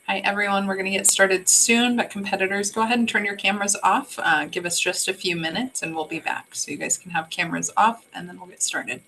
Hi, everyone. We're going to get started soon, but competitors, go ahead and turn your cameras off. Give us just a few minutes and we'll be back. So you guys can have cameras off and then we'll get started.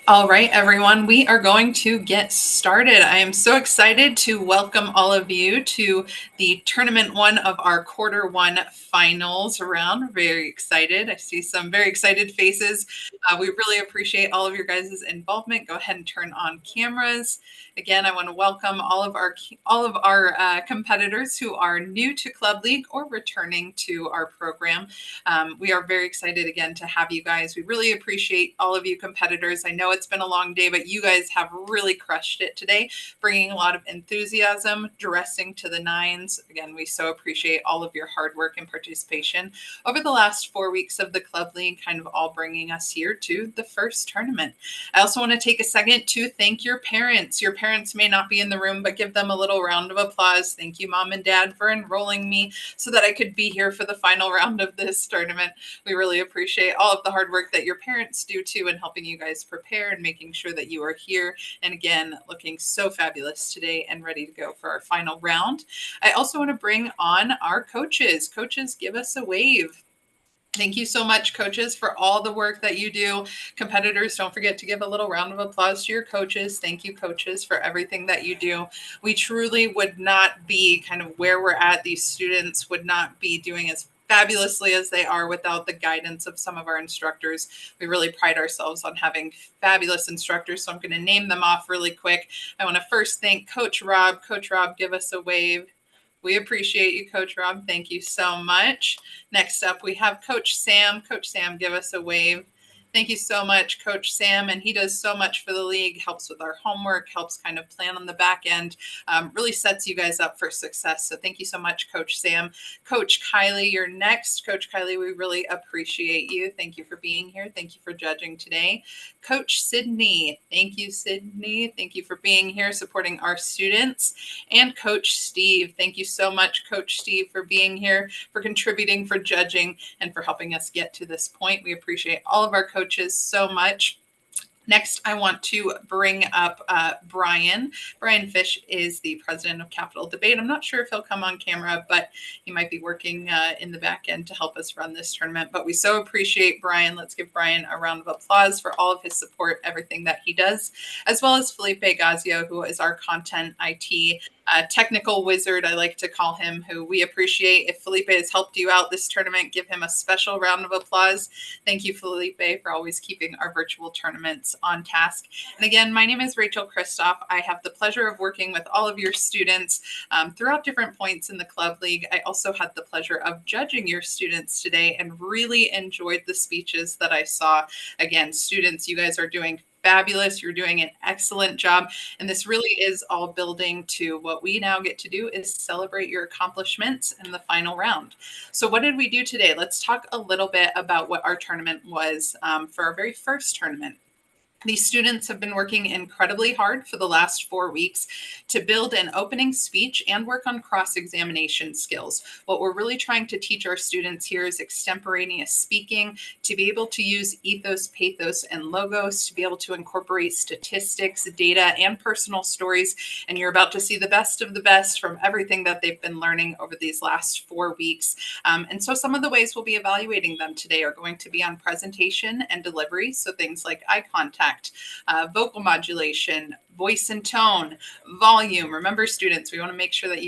All right, everyone, we are going to get started. I am so excited to welcome all of you to the tournament one of our quarter one finals round. Very excited. I see some very excited faces. We really appreciate all of your guys' involvement. Go ahead and turn on cameras. Again, I want to welcome all of our competitors who are new to Club League or returning to our program. We are very excited again to have you guys. We really appreciate all of you competitors. I know it's been a long day, but you guys have really crushed it today, bringing a lot of enthusiasm, dressing to the nines. Again, we so appreciate all of your hard work and participation over the last 4 weeks of the Club League, kind of all bringing us here to the first tournament. I also want to take a second to thank your parents. Your parents may not be in the room, but give them a little round of applause. Thank you, Mom and Dad, for enrolling me so that I could be here for the final round of this tournament. We really appreciate all of the hard work that your parents do too in helping you guys prepare there and making sure that you are here. And again, looking so fabulous today and ready to go for our final round. I also want to bring on our coaches. Coaches, give us a wave. Thank you so much, coaches, for all the work that you do. Competitors, don't forget to give a little round of applause to your coaches. Thank you, coaches, for everything that you do. We truly would not be kind of where we're at. These students would not be doing as fabulously as they are without the guidance of some of our instructors. We really pride ourselves on having fabulous instructors, so I'm going to name them off really quick. I want to first thank Coach Rob. Coach Rob, give us a wave. We appreciate you, Coach Rob. Thank you so much. Next up, we have Coach Sam. Coach Sam, give us a wave. Thank you so much, Coach Sam. And he does so much for the league, helps with our homework, helps kind of plan on the back end, really sets you guys up for success. So thank you so much, Coach Sam. Coach Kylie, you're next. Coach Kylie, we really appreciate you. Thank you for being here. Thank you for judging today. Coach Sydney, thank you, Sydney. Thank you for being here, supporting our students. And Coach Steve, thank you so much, Coach Steve, for being here, for contributing, for judging, and for helping us get to this point. We appreciate all of our coaches so much. Next, I want to bring up Brian. Brian Fish is the president of Capital Debate. I'm not sure if he'll come on camera, but he might be working in the back end to help us run this tournament. But we so appreciate Brian. Let's give Brian a round of applause for all of his support, everything that he does, as well as Felipe Gazio, who is our content IT technical wizard, I like to call him, who we appreciate. If Felipe has helped you out this tournament, give him a special round of applause. Thank you, Felipe, for always keeping our virtual tournaments on task. And again, my name is Rachel Kristoff. I have the pleasure of working with all of your students throughout different points in the Club League. I also had the pleasure of judging your students today and really enjoyed the speeches that I saw. Again, students, you guys are doing fabulous. You're doing an excellent job. And this really is all building to what we now get to do is celebrate your accomplishments in the final round. So what did we do today? Let's talk a little bit about what our tournament was for our very first tournament. These students have been working incredibly hard for the last 4 weeks to build an opening speech and work on cross-examination skills. What we're really trying to teach our students here is extemporaneous speaking, to be able to use ethos, pathos, and logos, to be able to incorporate statistics, data, and personal stories. And you're about to see the best of the best from everything that they've been learning over these last 4 weeks. And so some of the ways we'll be evaluating them today are going to be on presentation and delivery. So things like eye contact, vocal modulation, voice and tone, volume. Remember, students, we want to make sure that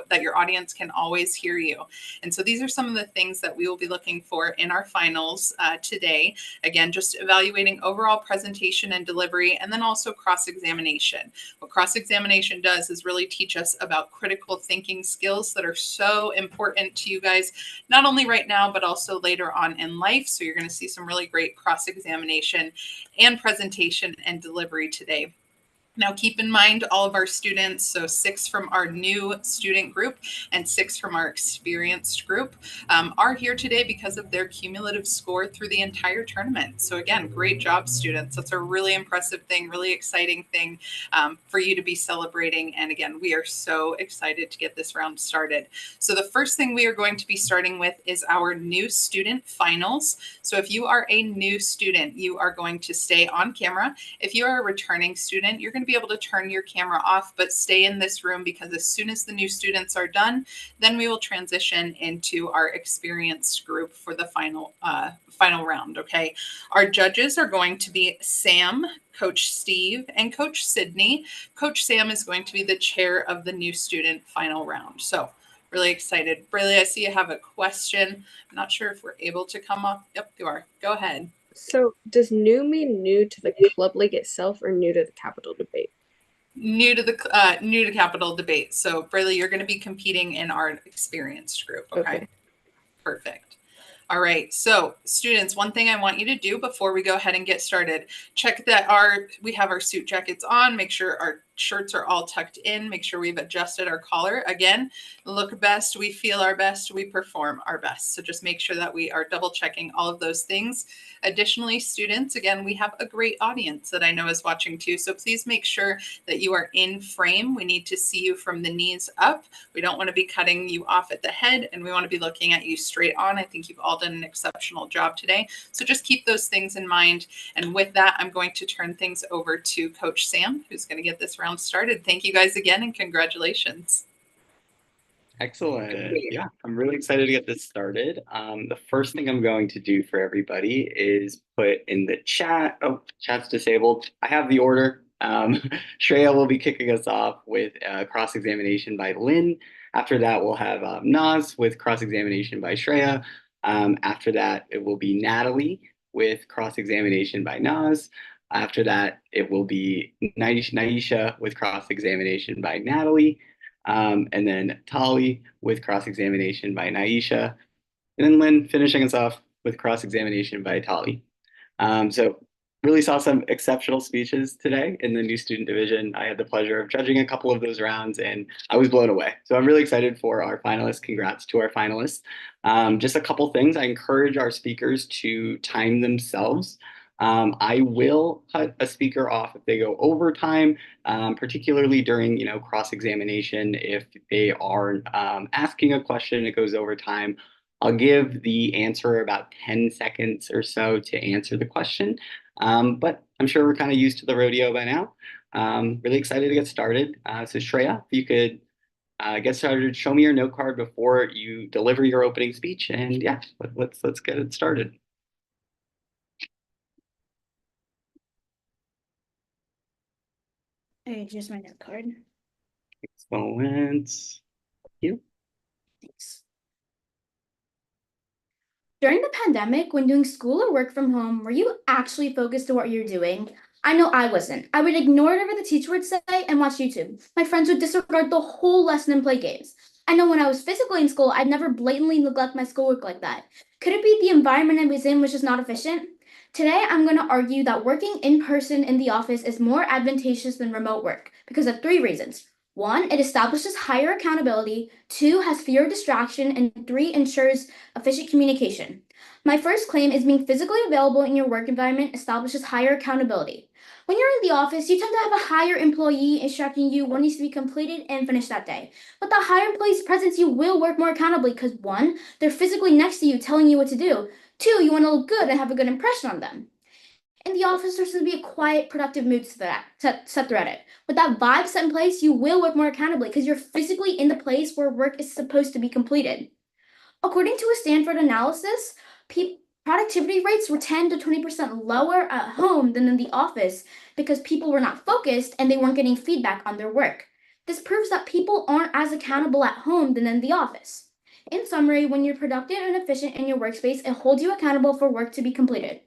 that your audience can always hear you. And so these are some of the things that we will be looking for in our finals today. Again, just evaluating overall presentation and delivery, and then also cross-examination. What cross-examination does is really teach us about critical thinking skills that are so important to you guys, not only right now, but also later on in life. So you're going to see some really great cross-examination and presentation and delivery today. Now, keep in mind all of our students, so 6 from our new student group and 6 from our experienced group, are here today because of their cumulative score through the entire tournament. So again, great job, students. That's a really impressive thing, really exciting thing for you to be celebrating. And again, we are so excited to get this round started. So the first thing we are going to be starting with is our new student finals. So if you are a new student, you are going to stay on camera. If you are a returning student, you're going to be able to turn your camera off, but stay in this room, because as soon as the new students are done, then we will transition into our experienced group for the final round. Okay. Our judges are going to be Sam, Coach Steve, and Coach Sydney. Coach Sam is going to be the chair of the new student final round. So really excited. Braylee, I see you have a question. I'm not sure if we're able to come up. Yep, you are. Go ahead. So does new mean new to the Club League itself or new to the Capital Debate? New to Capital Debate. So Braylee, you're going to be competing in our experienced group. Okay. Perfect. All right. So students, one thing I want you to do before we go ahead and get started, check that we have our suit jackets on, make sure our shirts are all tucked in. Make sure we've adjusted our collar. Again, look best, we feel our best, we perform our best. So just make sure that we are double checking all of those things. Additionally, students, again, we have a great audience that I know is watching too. So please make sure that you are in frame. We need to see you from the knees up. We don't want to be cutting you off at the head, and we want to be looking at you straight on. I think you've all done an exceptional job today. So just keep those things in mind. And with that, I'm going to turn things over to Coach Sam, who's going to get this round started. Thank you guys again, and congratulations. Excellent. Yeah, I'm really excited to get this started. The first thing I'm going to do for everybody is put in the chat. Oh, chat's disabled. I have the order. Shreya will be kicking us off with cross-examination by Lynn. After that, we'll have Naz with cross-examination by Shreya. After that, it will be Natalie with cross-examination by Naz. After that, it will be Naisha with cross-examination by Natalie. And then Tali with cross-examination by Naisha. And then Lynn finishing us off with cross-examination by Tali. So really saw some exceptional speeches today in the new student division. I had the pleasure of judging a couple of those rounds and I was blown away. So I'm really excited for our finalists. Congrats to our finalists. Just a couple things. I encourage our speakers to time themselves. I will cut a speaker off if they go over time, particularly during, cross-examination. If they are asking a question, it goes over time. I'll give the answer about 10 seconds or so to answer the question. But I'm sure we're kind of used to the rodeo by now. Really excited to get started. So Shreya, if you could get started, show me your note card before you deliver your opening speech. And yeah, let's get it started. Okay, here's my note card. Excellent. Thank you. Thanks. During the pandemic, when doing school or work from home, were you actually focused on what you're doing? I know I wasn't. I would ignore whatever the teacher would say and watch YouTube. My friends would disregard the whole lesson and play games. I know when I was physically in school, I'd never blatantly neglect my schoolwork like that. Could it be the environment I was in was just not efficient? Today, I'm going to argue that working in person in the office is more advantageous than remote work because of 3 reasons. 1, it establishes higher accountability. 2, has fewer distraction. And 3, ensures efficient communication. My first claim is being physically available in your work environment establishes higher accountability. When you're in the office, you tend to have a higher employee instructing you what needs to be completed and finished that day. But the higher employee's presence, you will work more accountably because 1, they're physically next to you telling you what to do. 2, you want to look good and have a good impression on them. In the office, there's going to be a quiet, productive mood set throughout it. With that vibe set in place, you will work more accountably because you're physically in the place where work is supposed to be completed. According to a Stanford analysis, productivity rates were 10 to 20% lower at home than in the office because people were not focused and they weren't getting feedback on their work. This proves that people aren't as accountable at home than in the office. In summary, when you're productive and efficient in your workspace, it holds you accountable for work to be completed.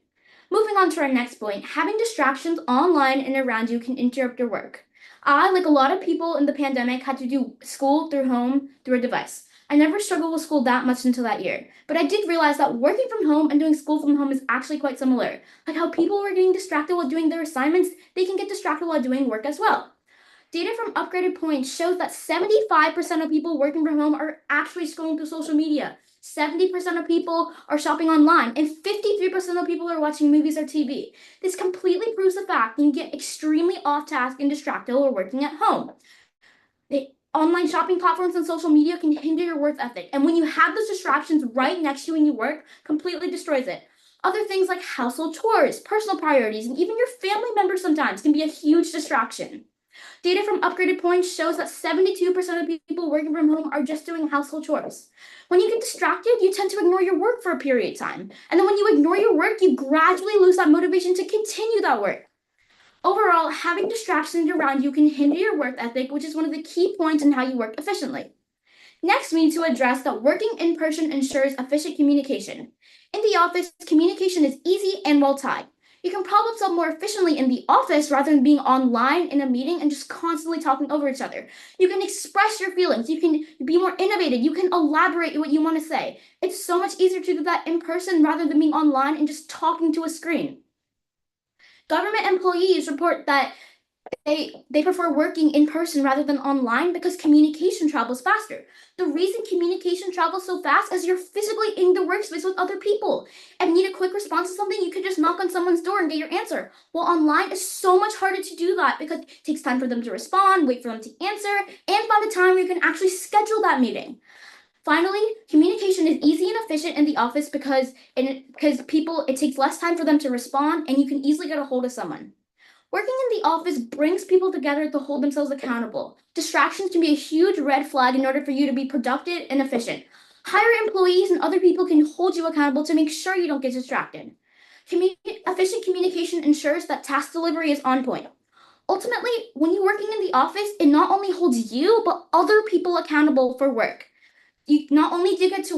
Moving on to our next point, having distractions online and around you can interrupt your work. I, like a lot of people in the pandemic, had to do school through home through a device. I never struggled with school that much until that year, but I did realize that working from home and doing school from home is actually quite similar. Like how people were getting distracted while doing their assignments, they can get distracted while doing work as well. Data from Upgraded Points shows that 75% of people working from home are actually scrolling through social media. 70% of people are shopping online, and 53% of people are watching movies or TV. This completely proves the fact that you get extremely off task and distracted while working at home. The online shopping platforms and social media can hinder your work ethic, and when you have those distractions right next to you when you work, completely destroys it. Other things like household chores, personal priorities, and even your family members sometimes can be a huge distraction. Data from Upgraded Points shows that 72% of people working from home are just doing household chores. When you get distracted, you tend to ignore your work for a period of time. And then when you ignore your work, you gradually lose that motivation to continue that work. Overall, having distractions around you can hinder your work ethic, which is one of the key points in how you work efficiently. Next, we need to address that working in person ensures efficient communication. In the office, communication is easy and well timed. You can problem solve more efficiently in the office rather than being online in a meeting and just constantly talking over each other. You can express your feelings. You can be more innovative. You can elaborate what you want to say. It's so much easier to do that in person rather than being online and just talking to a screen. Government employees report that They prefer working in person rather than online because communication travels faster. The reason communication travels so fast is you're physically in the workspace with other people. If you need a quick response to something, you could just knock on someone's door and get your answer. While online is so much harder to do that because it takes time for them to respond, wait for them to answer, and find a time where you can actually schedule that meeting. Finally, communication is easy and efficient in the office because it takes less time for them to respond and you can easily get a hold of someone. Working in the office brings people together to hold themselves accountable. Distractions can be a huge red flag in order for you to be productive and efficient. Hire employees and other people can hold you accountable to make sure you don't get distracted. Efficient communication ensures that task delivery is on point. Ultimately, when you're working in the office, it not only holds you, but other people accountable for work. You not only do you get to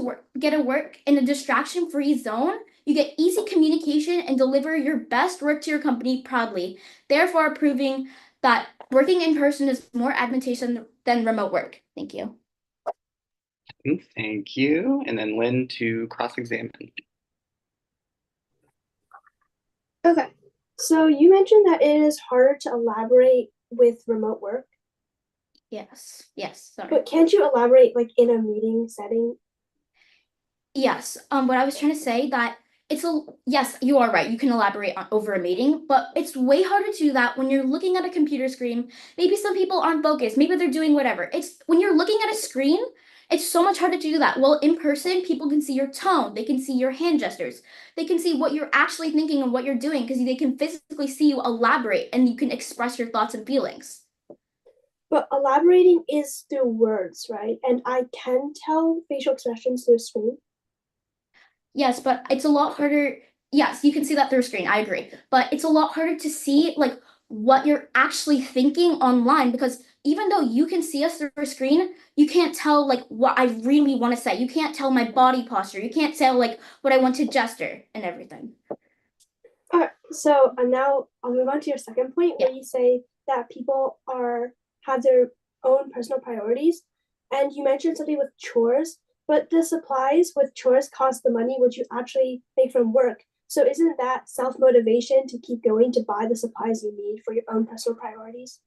work in a distraction-free zone, you get easy communication and deliver your best work to your company proudly, therefore proving that working in person is more advantageous than remote work. Thank you. Thank you. And then Lynn to cross-examine. Okay, so you mentioned that it is harder to elaborate with remote work, Yes, sorry. but can't you elaborate like in a meeting setting? Yes, what I was trying to say that yes, you are right. You can elaborate over a meeting, but it's way harder to do that when you're looking at a computer screen. Maybe some people aren't focused. Maybe they're doing whatever. It's when you're looking at a screen, it's so much harder to do that. Well, in person, people can see your tone. They can see your hand gestures. They can see what you're actually thinking and what you're doing because they can physically see you elaborate and you can express your thoughts and feelings. But elaborating is through words, right? And I can tell facial expressions through a screen. Yes, but it's a lot harder. Yes, you can see that through a screen. I agree. But it's a lot harder to see like what you're actually thinking online because even though you can see us through a screen, you can't tell like what I really want to say. You can't tell my body posture. You can't tell like what I want to gesture and everything. All right, so now I'll move on to your second point where you say that people have their own personal priorities, and you mentioned something with chores, but the supplies with chores cost the money which you actually make from work. So isn't that self-motivation to keep going to buy the supplies you need for your own personal priorities?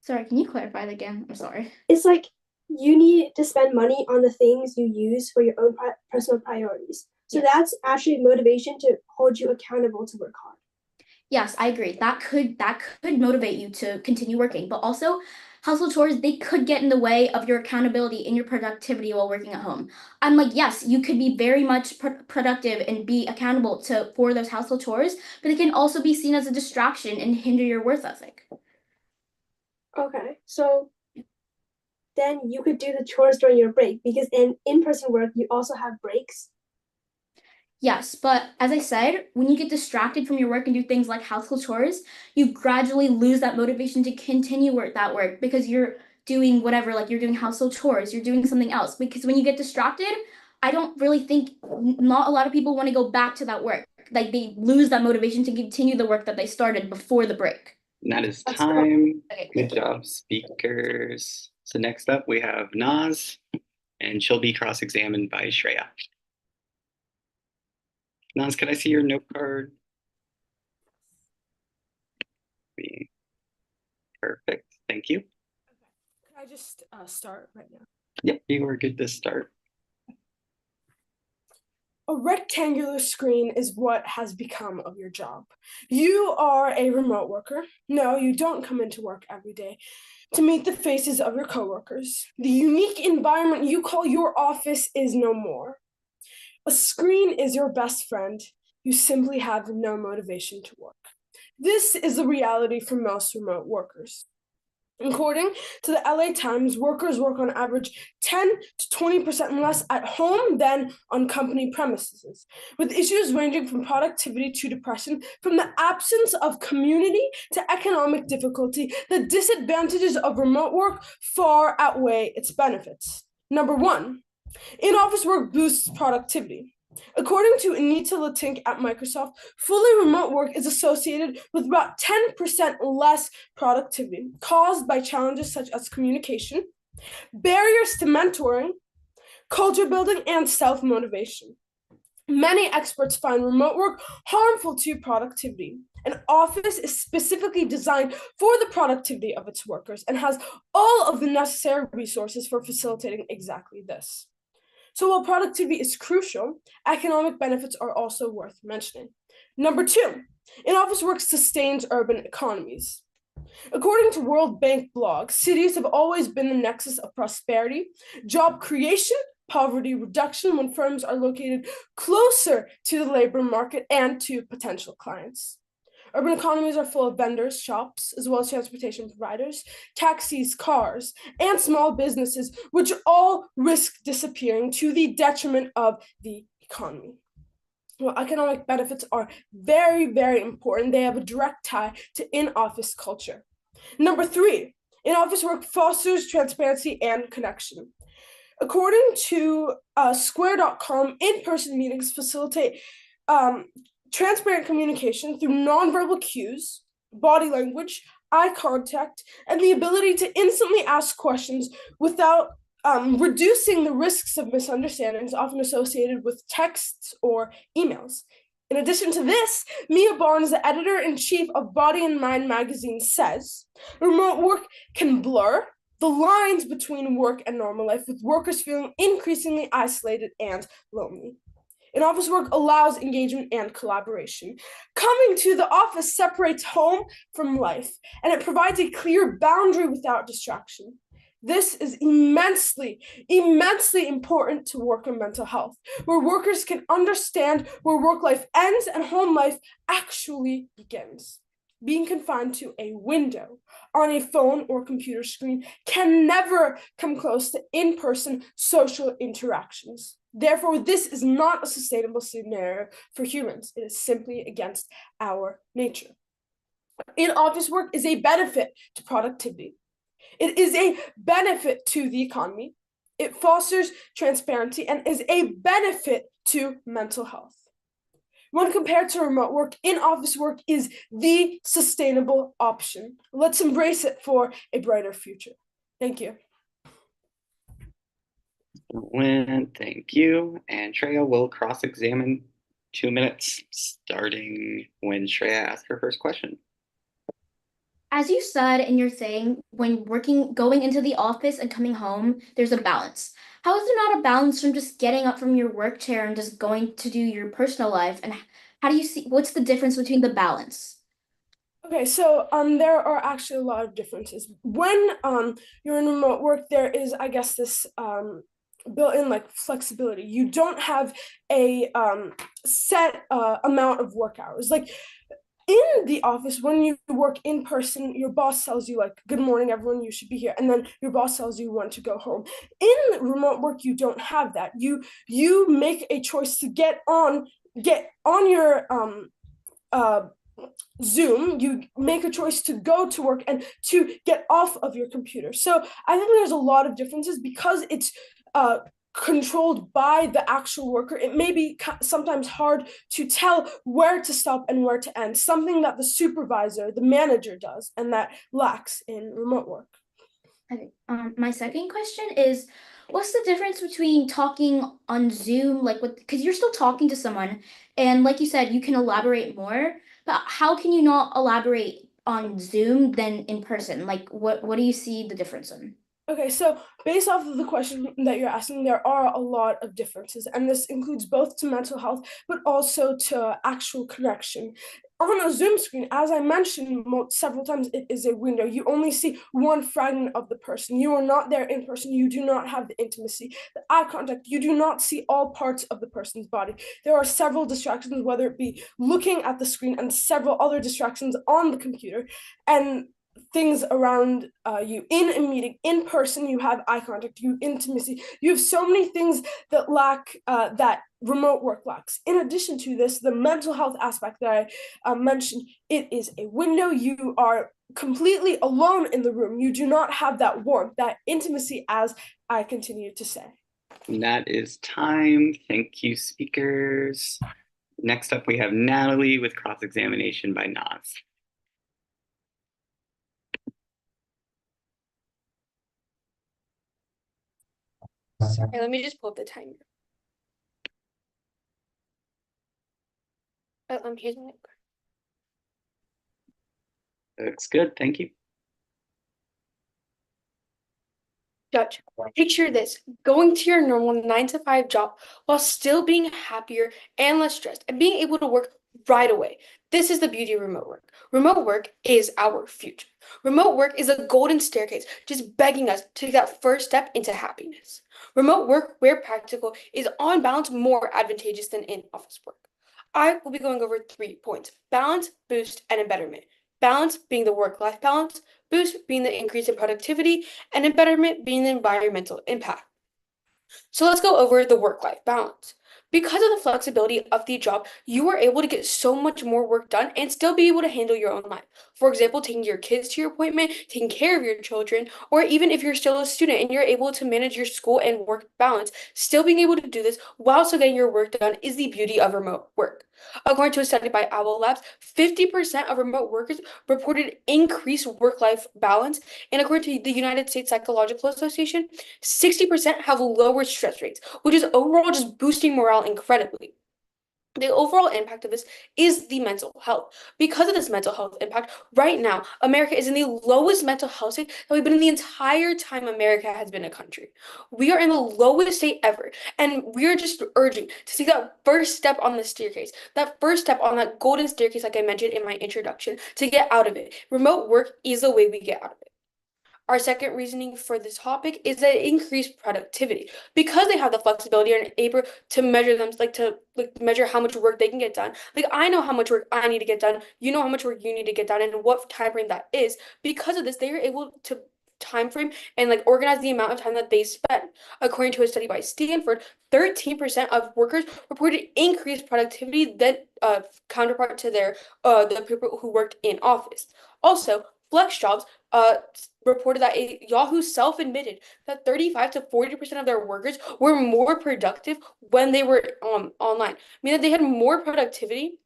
Sorry, can you clarify that again? I'm sorry. It's like you need to spend money on the things you use for your own personal priorities. So that's actually motivation to hold you accountable to work hard. Yes, I agree. That could motivate you to continue working, but also household chores, they could get in the way of your accountability and your productivity while working at home. I'm like, yes, you could be very much productive and be accountable for those household chores, but it can also be seen as a distraction and hinder your work ethic. Okay, so then you could do the chores during your break because in in-person work, you also have breaks. Yes, but as I said, when you get distracted from your work and do things like household chores, you gradually lose that motivation to continue that work because you're doing whatever, like you're doing household chores, you're doing something else. Because when you get distracted, I don't really think not a lot of people want to go back to that work. Like they lose that motivation to continue the work that they started before the break. And that is That's time. Okay, Good job, speakers. So next up we have Naz, and she'll be cross-examined by Shreya. Naz, can I see your note card? Perfect. Thank you. Can I just start right now? Yep, you were good to start. A rectangular screen is what has become of your job. You are a remote worker. No, you don't come into work every day to meet the faces of your coworkers. The unique environment you call your office is no more. A screen is your best friend. You simply have no motivation to work. This is the reality for most remote workers. According to the LA Times, workers work on average 10 to 20% less at home than on company premises, with issues ranging from productivity to depression, from the absence of community to economic difficulty. The disadvantages of remote work far outweigh its benefits. Number one, in-office work boosts productivity. According to Anita Latink at Microsoft, fully remote work is associated with about 10% less productivity caused by challenges such as communication, barriers to mentoring, culture building, and self-motivation. Many experts find remote work harmful to productivity. An office is specifically designed for the productivity of its workers and has all of the necessary resources for facilitating exactly this. So while productivity is crucial, economic benefits are also worth mentioning. Number 2, in-office work sustains urban economies. According to World Bank blog, cities have always been the nexus of prosperity, job creation, poverty reduction when firms are located closer to the labor market and to potential clients. Urban economies are full of vendors, shops, as well as transportation providers, taxis, cars, and small businesses, which all risk disappearing to the detriment of the economy. Well, economic benefits are very, very important. They have a direct tie to in-office culture. Number 3, in-office work fosters transparency and connection. According to Square.com, in-person meetings facilitate transparent communication through nonverbal cues, body language, eye contact, and the ability to instantly ask questions without reducing the risks of misunderstandings often associated with texts or emails. In addition to this, Mia Barnes, the editor-in-chief of Body and Mind magazine, says, remote work can blur the lines between work and normal life, with workers feeling increasingly isolated and lonely. In-office work allows engagement and collaboration. Coming to the office separates home from life, and it provides a clear boundary without distraction. This is immensely, immensely important to worker mental health, where workers can understand where work life ends and home life actually begins. Being confined to a window on a phone or computer screen can never come close to in-person social interactions. Therefore, this is not a sustainable scenario for humans. It is simply against our nature. In-office work is a benefit to productivity. It is a benefit to the economy. It fosters transparency and is a benefit to mental health. When compared to remote work, in-office work is the sustainable option. Let's embrace it for a brighter future. Thank you. Thank you. And Shreya will cross-examine 2 minutes, starting when Shreya asks her first question. As you said in your thing, when going into the office and coming home, there's a balance. How is there not a balance from just getting up from your work chair and just going to do your personal life? And how do you see, what's the difference between the balance? Okay, so there are actually a lot of differences. When you're in remote work, there is, I guess, this built-in like flexibility. You don't have a set amount of work hours. Like in the office, when you work in person, your boss tells you like, good morning, everyone, you should be here. And then your boss tells you when to go home. In remote work, you don't have that. You make a choice to get on your Zoom. You make a choice to go to work and to get off of your computer. So I think there's a lot of differences because it's controlled by the actual worker. It may be sometimes hard to tell where to stop and where to end, something that the supervisor, the manager does, and that lacks in remote work. Okay. My second question is, what's the difference between talking on Zoom, because you're still talking to someone, and like you said, you can elaborate more, but how can you not elaborate on Zoom than in person? Like, what do you see the difference in? Okay, so based off of the question that you're asking, there are a lot of differences, and this includes both to mental health, but also to actual connection. On a Zoom screen, as I mentioned several times, it is a window. You only see one fragment of the person. You are not there in person. You do not have the intimacy, the eye contact. You do not see all parts of the person's body. There are several distractions, whether it be looking at the screen and several other distractions on the computer, and things around you. In a meeting in person, you have eye contact, you have intimacy, you have so many things that lack that remote work lacks. In addition to this, the mental health aspect that I mentioned, it is a window. You are completely alone in the room. You do not have that warmth, that intimacy, as I continue to say. And that is time. Thank you, speakers. Next up, we have Natalie with cross-examination by Naz. Sorry, let me just pull up the timer. Here's my. Looks good. Thank you. Judge, picture this, going to your normal 9 to 5 job while still being happier and less stressed and being able to work right away. This is the beauty of remote work. Remote work is our future. Remote work is a golden staircase, just begging us to take that first step into happiness. Remote work, where practical, is on balance more advantageous than in-office work. I will be going over 3 points: balance, boost, and embetterment. Balance being the work-life balance, boost being the increase in productivity, and embetterment being the environmental impact. So let's go over the work-life balance. Because of the flexibility of the job, you are able to get so much more work done and still be able to handle your own life. For example, taking your kids to your appointment, taking care of your children, or even if you're still a student and you're able to manage your school and work balance, still being able to do this while still getting your work done is the beauty of remote work. According to a study by Owl Labs, 50% of remote workers reported increased work-life balance, and according to the United States Psychological Association, 60% have lower stress rates, which is overall just boosting morale incredibly. The overall impact of this is the mental health. Because of this mental health impact, right now, America is in the lowest mental health state that we've been in the entire time America has been a country. We are in the lowest state ever, and we are just urging to take that first step on the staircase, that first step on that golden staircase, like I mentioned in my introduction, to get out of it. Remote work is the way we get out of it. Our second reasoning for this topic is that increased productivity. Because they have the flexibility and are able to measure them, to measure how much work they can get done. Like I know how much work I need to get done, you know how much work you need to get done, and what time frame that is. Because of this, they are able to time frame and organize the amount of time that they spend. According to a study by Stanford, 13% of workers reported increased productivity than counterpart to their the people who worked in office. Also, flex jobs reported that Yahoo self-admitted that 35 to 40% of their workers were more productive when they were online, meaning that they had more productivity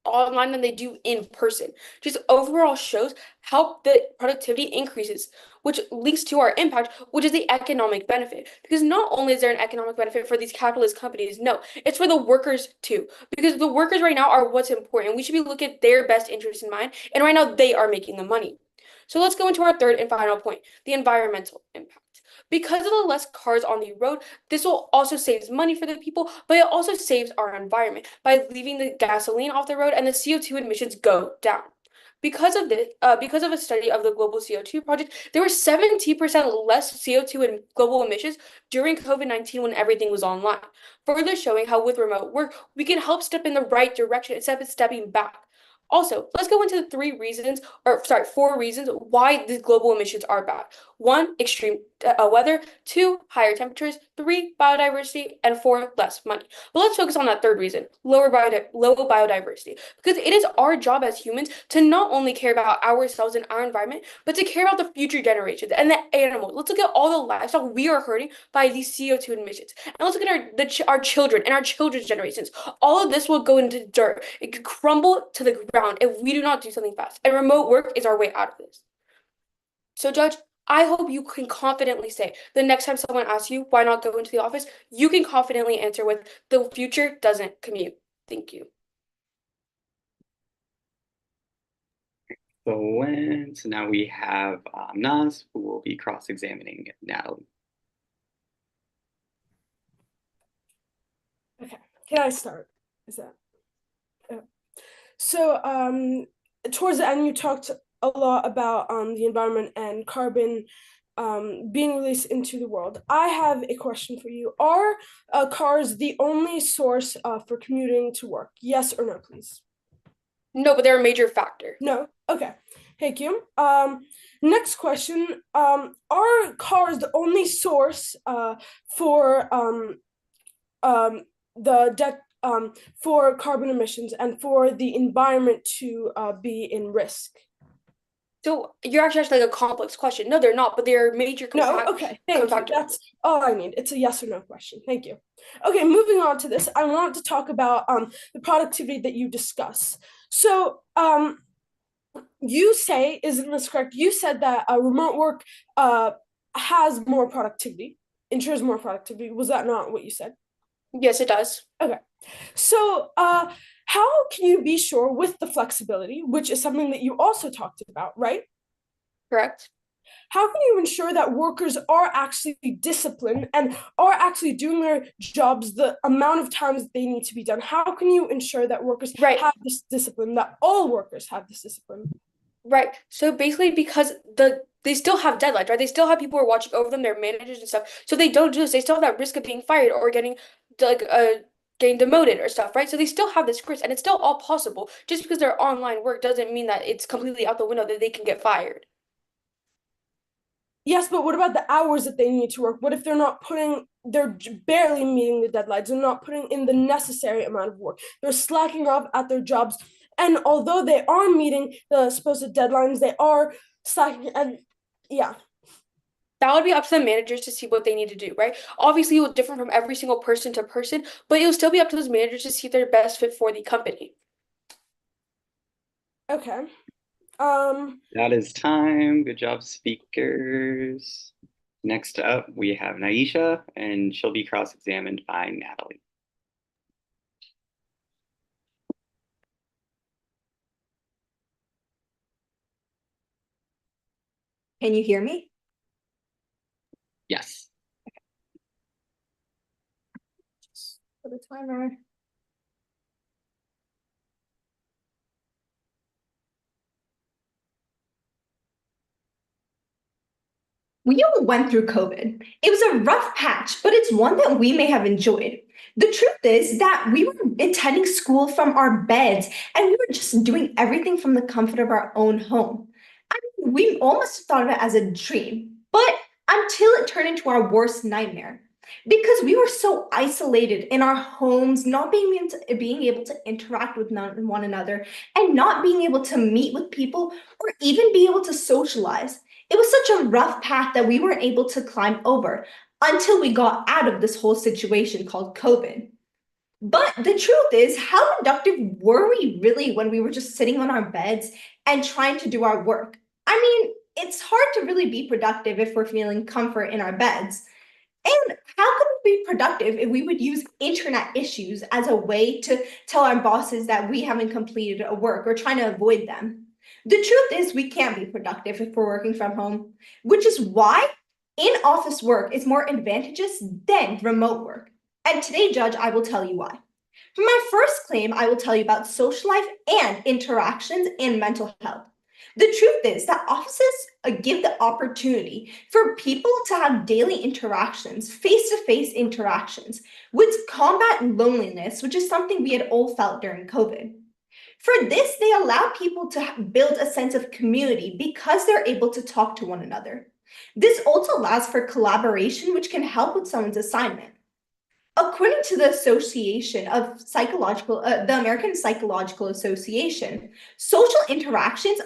online than they do in person. Just overall shows how the productivity increases, which links to our impact, which is the economic benefit. Because not only is there an economic benefit for these capitalist companies, no, it's for the workers too. Because the workers right now are what's important. We should be looking at their best interest in mind, and right now they are making the money. So let's go into our third and final point, the environmental impact. Because of the less cars on the road, this will also save money for the people, but it also saves our environment by leaving the gasoline off the road and the CO2 emissions go down. Because of this, because of a study of the Global CO2 Project, there were 17% less CO2 in global emissions during COVID-19 when everything was online, further showing how with remote work, we can help step in the right direction instead of stepping back. Also, let's go into the 4 reasons why the global emissions are bad. 1, extreme weather. 2, higher temperatures. 3, biodiversity. And 4, less money. But let's focus on that third reason, low biodiversity. Because it is our job as humans to not only care about ourselves and our environment, but to care about the future generations and the animals. Let's look at all the livestock we are hurting by these CO2 emissions. And let's look at our children and our children's generations. All of this will go into dirt. It could crumble to the ground if we do not do something fast. And remote work is our way out of this. So, Judge, I hope you can confidently say the next time someone asks you why not go into the office, you can confidently answer with the future doesn't commute. Thank you. So now we have Naz, who will be cross-examining Natalie. Okay, can I start? Is that? So towards the end, you talked a lot about the environment and carbon being released into the world. I have a question for you. Are cars the only source for commuting to work? Yes or no, please? No, but they're a major factor. No? Okay. Thank you. Next question. Are cars the only source for for carbon emissions and for the environment to be in risk? So you're actually asking a complex question. No, they're not, but they're major. No, okay, thank you. That's all I need. It's a yes or no question. Thank you. Okay, moving on to this, I want to talk about the productivity that you discuss. So you say, isn't this correct? You said that remote work has more productivity, ensures more productivity. Was that not what you said? Yes, it does. Okay. So How can you be sure with the flexibility, which is something that you also talked about, right? Correct. How can you ensure that workers are actually disciplined and are actually doing their jobs the amount of times they need to be done? How can you ensure that workers have this discipline, that all workers have this discipline? Right. So basically, because they still have deadlines, right? They still have people who are watching over them, their managers and stuff. So they don't do this. They still have that risk of being fired or getting getting demoted or stuff, right? So they still have this risk, and it's still all possible. Just because they're online work doesn't mean that it's completely out the window that they can get fired. Yes, but what about the hours that they need to work? What if they're barely meeting the deadlines, they're not putting in the necessary amount of work, they're slacking off at their jobs, and although they are meeting the supposed deadlines, they are slacking, and yeah. That would be up to the managers to see what they need to do, right? Obviously, it will differ from every single person to person, but it will still be up to those managers to see if they're best fit for the company. Okay. That is time. Good job, speakers. Next up, we have Naisha, and she'll be cross-examined by Natalie. Can you hear me? Yes. Just put a timer. We all went through COVID. It was a rough patch, but it's one that we may have enjoyed. The truth is that we were attending school from our beds and we were just doing everything from the comfort of our own home. I mean, we almost thought of it as a dream, but until it turned into our worst nightmare. Because we were so isolated in our homes, not being able to interact with one another, and not being able to meet with people or even be able to socialize. It was such a rough path that we weren't able to climb over until we got out of this whole situation called COVID. But the truth is, how productive were we really when we were just sitting on our beds and trying to do our work? I mean, it's hard to really be productive if we're feeling comfort in our beds. And how could we be productive if we would use internet issues as a way to tell our bosses that we haven't completed a work or trying to avoid them? The truth is we can't be productive if we're working from home, which is why in-office work is more advantageous than remote work. And today, Judge, I will tell you why. For my first claim, I will tell you about social life and interactions and mental health. The truth is that offices give the opportunity for people to have daily interactions, face-to-face interactions, which combat loneliness, which is something we had all felt during COVID. For this, they allow people to build a sense of community because they're able to talk to one another. This also allows for collaboration, which can help with someone's assignment. According to the the American Psychological Association, social interactions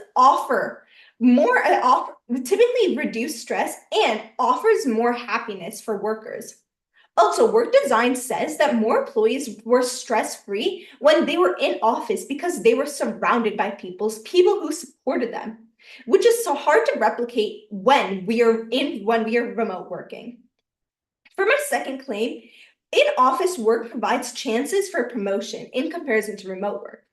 typically reduce stress and offers more happiness for workers. Also, work design says that more employees were stress-free when they were in office because they were surrounded by people who supported them, which is so hard to replicate when we are remote working. For my second claim, in-office work provides chances for promotion in comparison to remote work.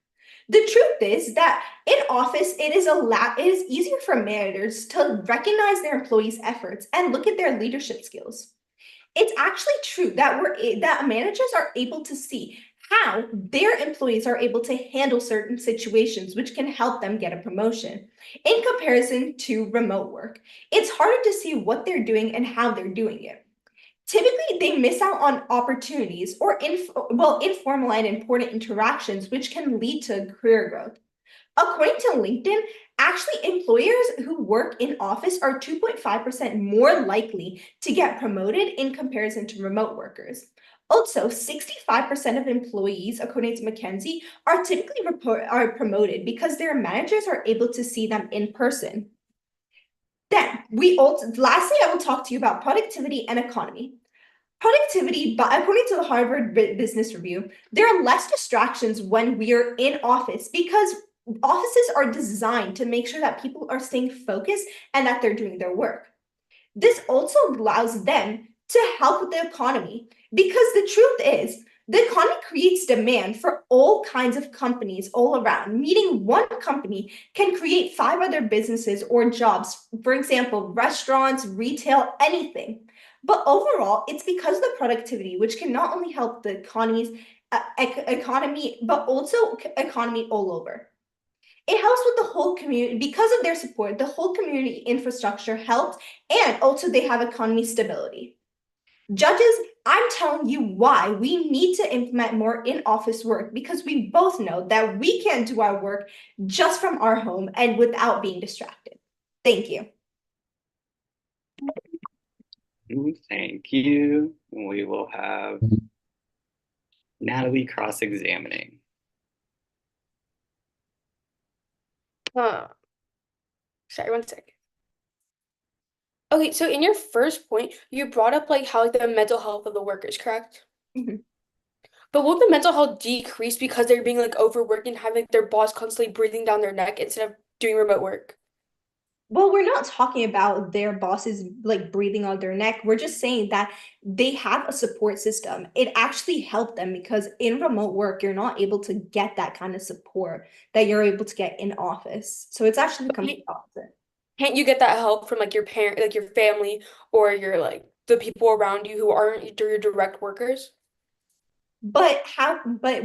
The truth is that in office, it is easier for managers to recognize their employees' efforts and look at their leadership skills. It's actually true that managers are able to see how their employees are able to handle certain situations, which can help them get a promotion. In comparison to remote work, it's harder to see what they're doing and how they're doing it. Typically, they miss out on opportunities or informal and important interactions, which can lead to career growth. According to LinkedIn, actually employers who work in office are 2.5% more likely to get promoted in comparison to remote workers. Also, 65% of employees, according to McKinsey, are typically promoted because their managers are able to see them in person. Then, lastly, I will talk to you about productivity and economy. Productivity, but according to the Harvard Business Review, there are less distractions when we are in office because offices are designed to make sure that people are staying focused and that they're doing their work. This also allows them to help with the economy because the truth is The economy creates demand for all kinds of companies all around, meaning one company can create 5 other businesses or jobs, for example, restaurants, retail, anything. But overall, it's because of the productivity, which can not only help the economy, but also economy all over. It helps with the whole community because of their support. The whole community infrastructure helps, and also they have economy stability. Judges, I'm telling you why we need to implement more in-office work, because we both know that we can't do our work just from our home and without being distracted. Thank you. Thank you. We will have Natalie cross-examining. Sorry, one sec. Okay, so in your first point, you brought up like how like the mental health of the workers, correct? Mhm. But will the mental health decrease because they're being like overworked and having like, their boss constantly breathing down their neck instead of doing remote work? Well, we're not talking about their bosses like breathing on their neck. We're just saying that they have a support system. It actually helped them because in remote work, you're not able to get that kind of support that you're able to get in office. So it's actually the complete opposite. Can't you get that help from like your parent, like your family, or your like the people around you who aren't your direct workers? But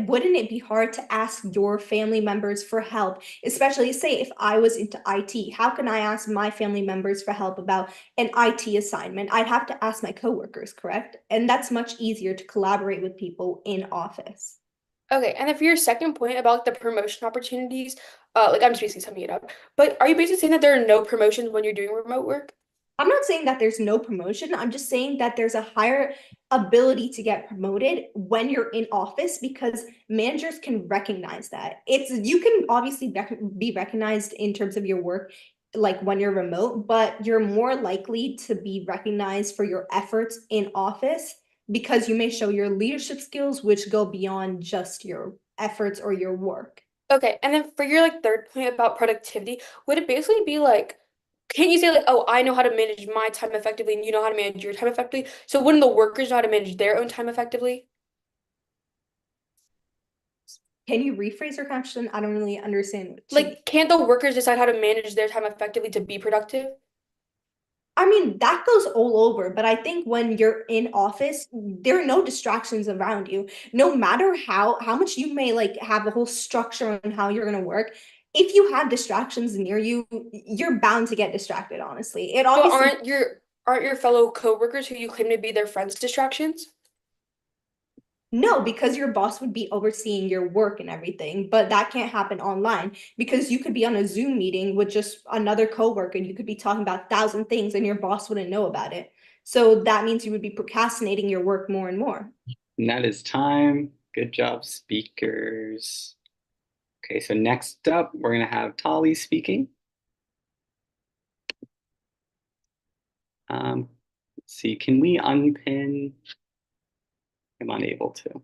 wouldn't it be hard to ask your family members for help? Especially say if I was into IT, how can I ask my family members for help about an IT assignment? I'd have to ask my coworkers, correct? And that's much easier to collaborate with people in office. Okay, and then for your second point about the promotion opportunities, like I'm just basically summing it up, but are you basically saying that there are no promotions when you're doing remote work? I'm not saying that there's no promotion. I'm just saying that there's a higher ability to get promoted when you're in office because managers can recognize that. You can obviously be recognized in terms of your work like when you're remote, but you're more likely to be recognized for your efforts in office because you may show your leadership skills which go beyond just your efforts or your work. Okay, and then for your like third point about productivity, would it basically be like, can't you say like, oh, I know how to manage my time effectively and you know how to manage your time effectively? So wouldn't the workers know how to manage their own time effectively? Can you rephrase your question? I don't really understand what you mean. Like, can't the workers decide how to manage their time effectively to be productive? I mean, that goes all over, but I think when you're in office, there are no distractions around you. No matter how much you may like have a whole structure on how you're gonna work, if you have distractions near you, you're bound to get distracted, honestly. It But obviously aren't your fellow coworkers who you claim to be their friends distractions? no, because your boss would be overseeing your work and everything, but that can't happen online because you could be on a Zoom meeting with just another coworker and you could be talking about 1,000 things and your boss wouldn't know about it. So that means you would be procrastinating your work more and more. And that is time. Good job, speakers. Okay, so next up, we're going to have Tali speaking. Let's see, can we unpin? I'm unable to.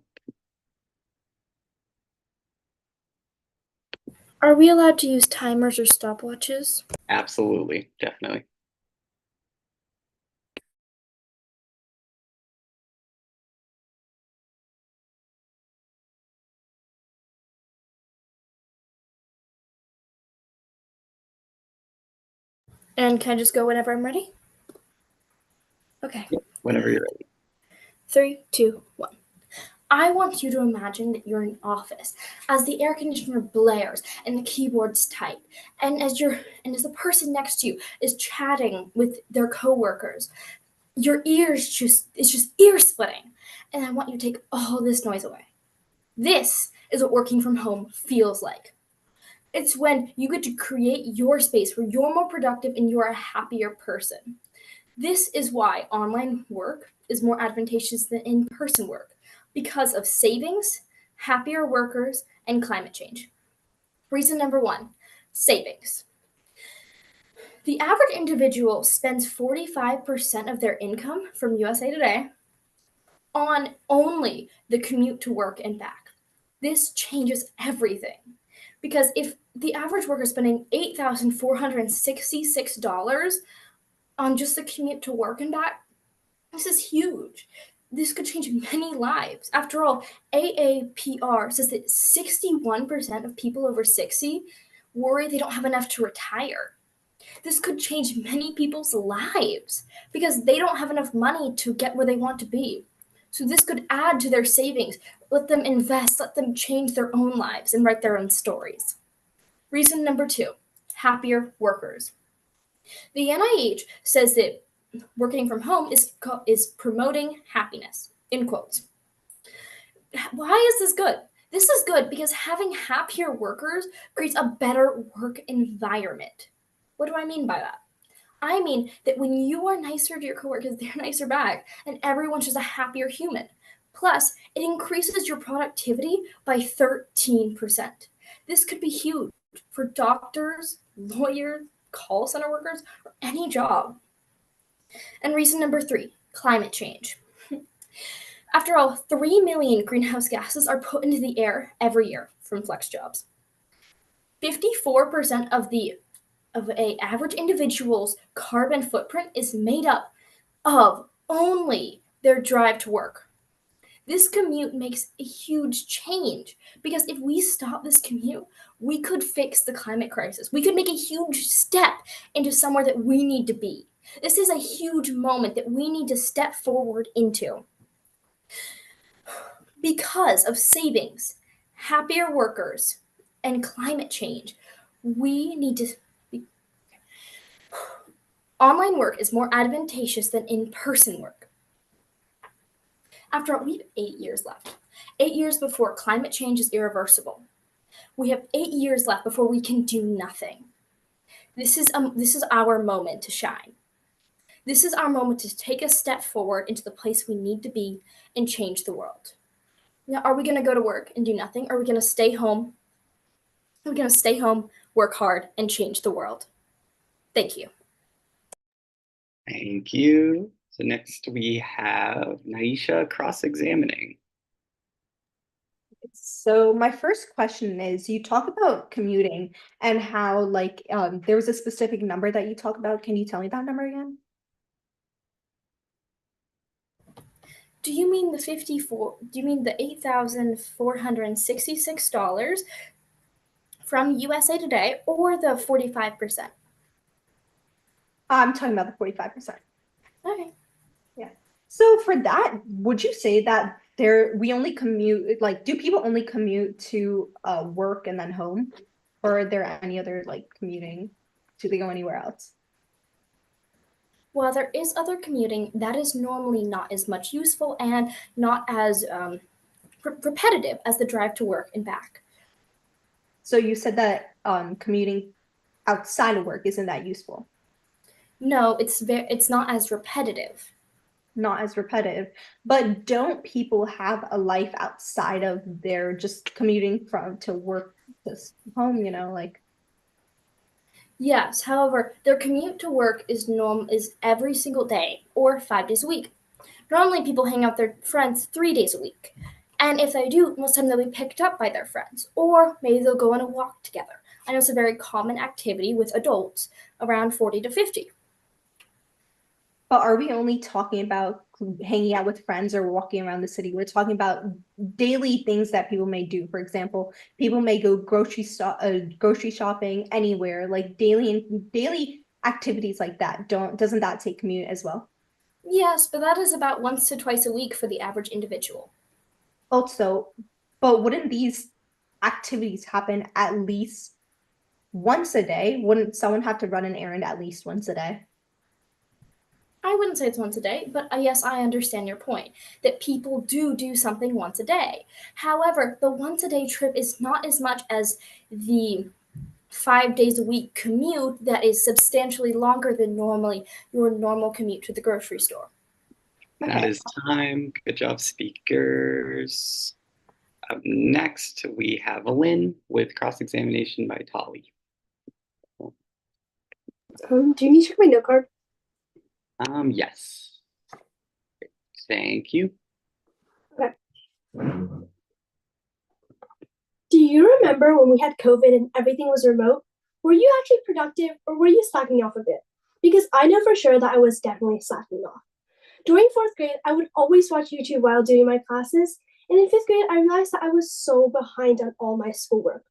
Are we allowed to use timers or stopwatches? Absolutely, definitely. And can I just go whenever I'm ready? Okay. Whenever you're ready. 3, 2, 1. I want you to imagine that you're in an office as the air conditioner blares and the keyboards type, and as the person next to you is chatting with their coworkers, your it's just ear splitting. And I want you to take all this noise away. This is what working from home feels like. It's when you get to create your space where you're more productive and you're a happier person. This is why online work is more advantageous than in-person work, because of savings, happier workers, and climate change. Reason number 1, savings. The average individual spends 45% of their income from USA Today on only the commute to work and back. This changes everything. Because if the average worker is spending $8,466 on just the commute to work and back, this is huge. this could change many lives. After all, AAPR says that 61% of people over 60 worry they don't have enough to retire. This could change many people's lives because they don't have enough money to get where they want to be. So this could add to their savings, let them invest, let them change their own lives and write their own stories. Reason number 2, happier workers. The NIH says that working from home is promoting happiness, in quotes. Why is this good? This is good because having happier workers creates a better work environment. What do I mean by that? I mean that when you are nicer to your coworkers, they're nicer back, and everyone's just a happier human. Plus, it increases your productivity by 13%. This could be huge for doctors, lawyers, call center workers, or any job. And reason number 3, climate change. After all, 3 million greenhouse gases are put into the air every year from flex jobs. 54% of an average individual's carbon footprint is made up of only their drive to work. This commute makes a huge change because if we stop this commute, we could fix the climate crisis. We could make a huge step into somewhere that we need to be. This is a huge moment that we need to step forward into. Because of savings, happier workers, and climate change, we need to online work is more advantageous than in-person work. After all, we have 8 years left. 8 years before climate change is irreversible. We have 8 years left before we can do nothing. This is our moment to shine. This is our moment to take a step forward into the place we need to be and change the world. Now, are we going to go to work and do nothing? Or are we going to stay home? We're going to stay home, work hard, and change the world. Thank you. Thank you. So next we have Naisha cross-examining. So my first question is, you talk about commuting and how there was a specific number that you talk about. Can you tell me that number again? Do you mean the $8,466 from USA Today or the 45%? I'm talking about the 45%. Okay. Yeah. So for that, would you say that we only commute, do people only commute to work and then home? Or are there any other commuting? Do they go anywhere else? While there is other commuting, that is normally not as much useful and not as repetitive as the drive to work and back. So you said that commuting outside of work isn't that useful? No, it's not as repetitive. Not as repetitive, but don't people have a life outside of their just commuting to work to home, Yes, however, their commute to work is every single day or 5 days a week. Normally people hang out with their friends 3 days a week. And if they do, most of the time they'll be picked up by their friends, or maybe they'll go on a walk together. I know it's a very common activity with adults around 40 to 50. But are we only talking about hanging out with friends or walking around the city? We're talking about daily things that people may do. For example, people may go grocery shopping anywhere, daily activities like that. Doesn't that take commute as well? Yes, but that is about once to twice a week for the average individual. Also, but wouldn't these activities happen at least once a day? Wouldn't someone have to run an errand at least once a day? I wouldn't say it's once a day, but yes, I understand your point, that people do something once a day. However, the once a day trip is not as much as the 5 days a week commute that is substantially longer than your normal commute to the grocery store. That is time. Good job, speakers. Up next, we have Lynn with cross-examination by Tali. Do you need to check my note card? Yes. Thank you. Okay. Do you remember when we had COVID and everything was remote? Were you actually productive or were you slacking off a bit? Because I know for sure that I was definitely slacking off. During fourth grade, I would always watch YouTube while doing my classes, and in fifth grade, I realized that I was so behind on all my schoolwork.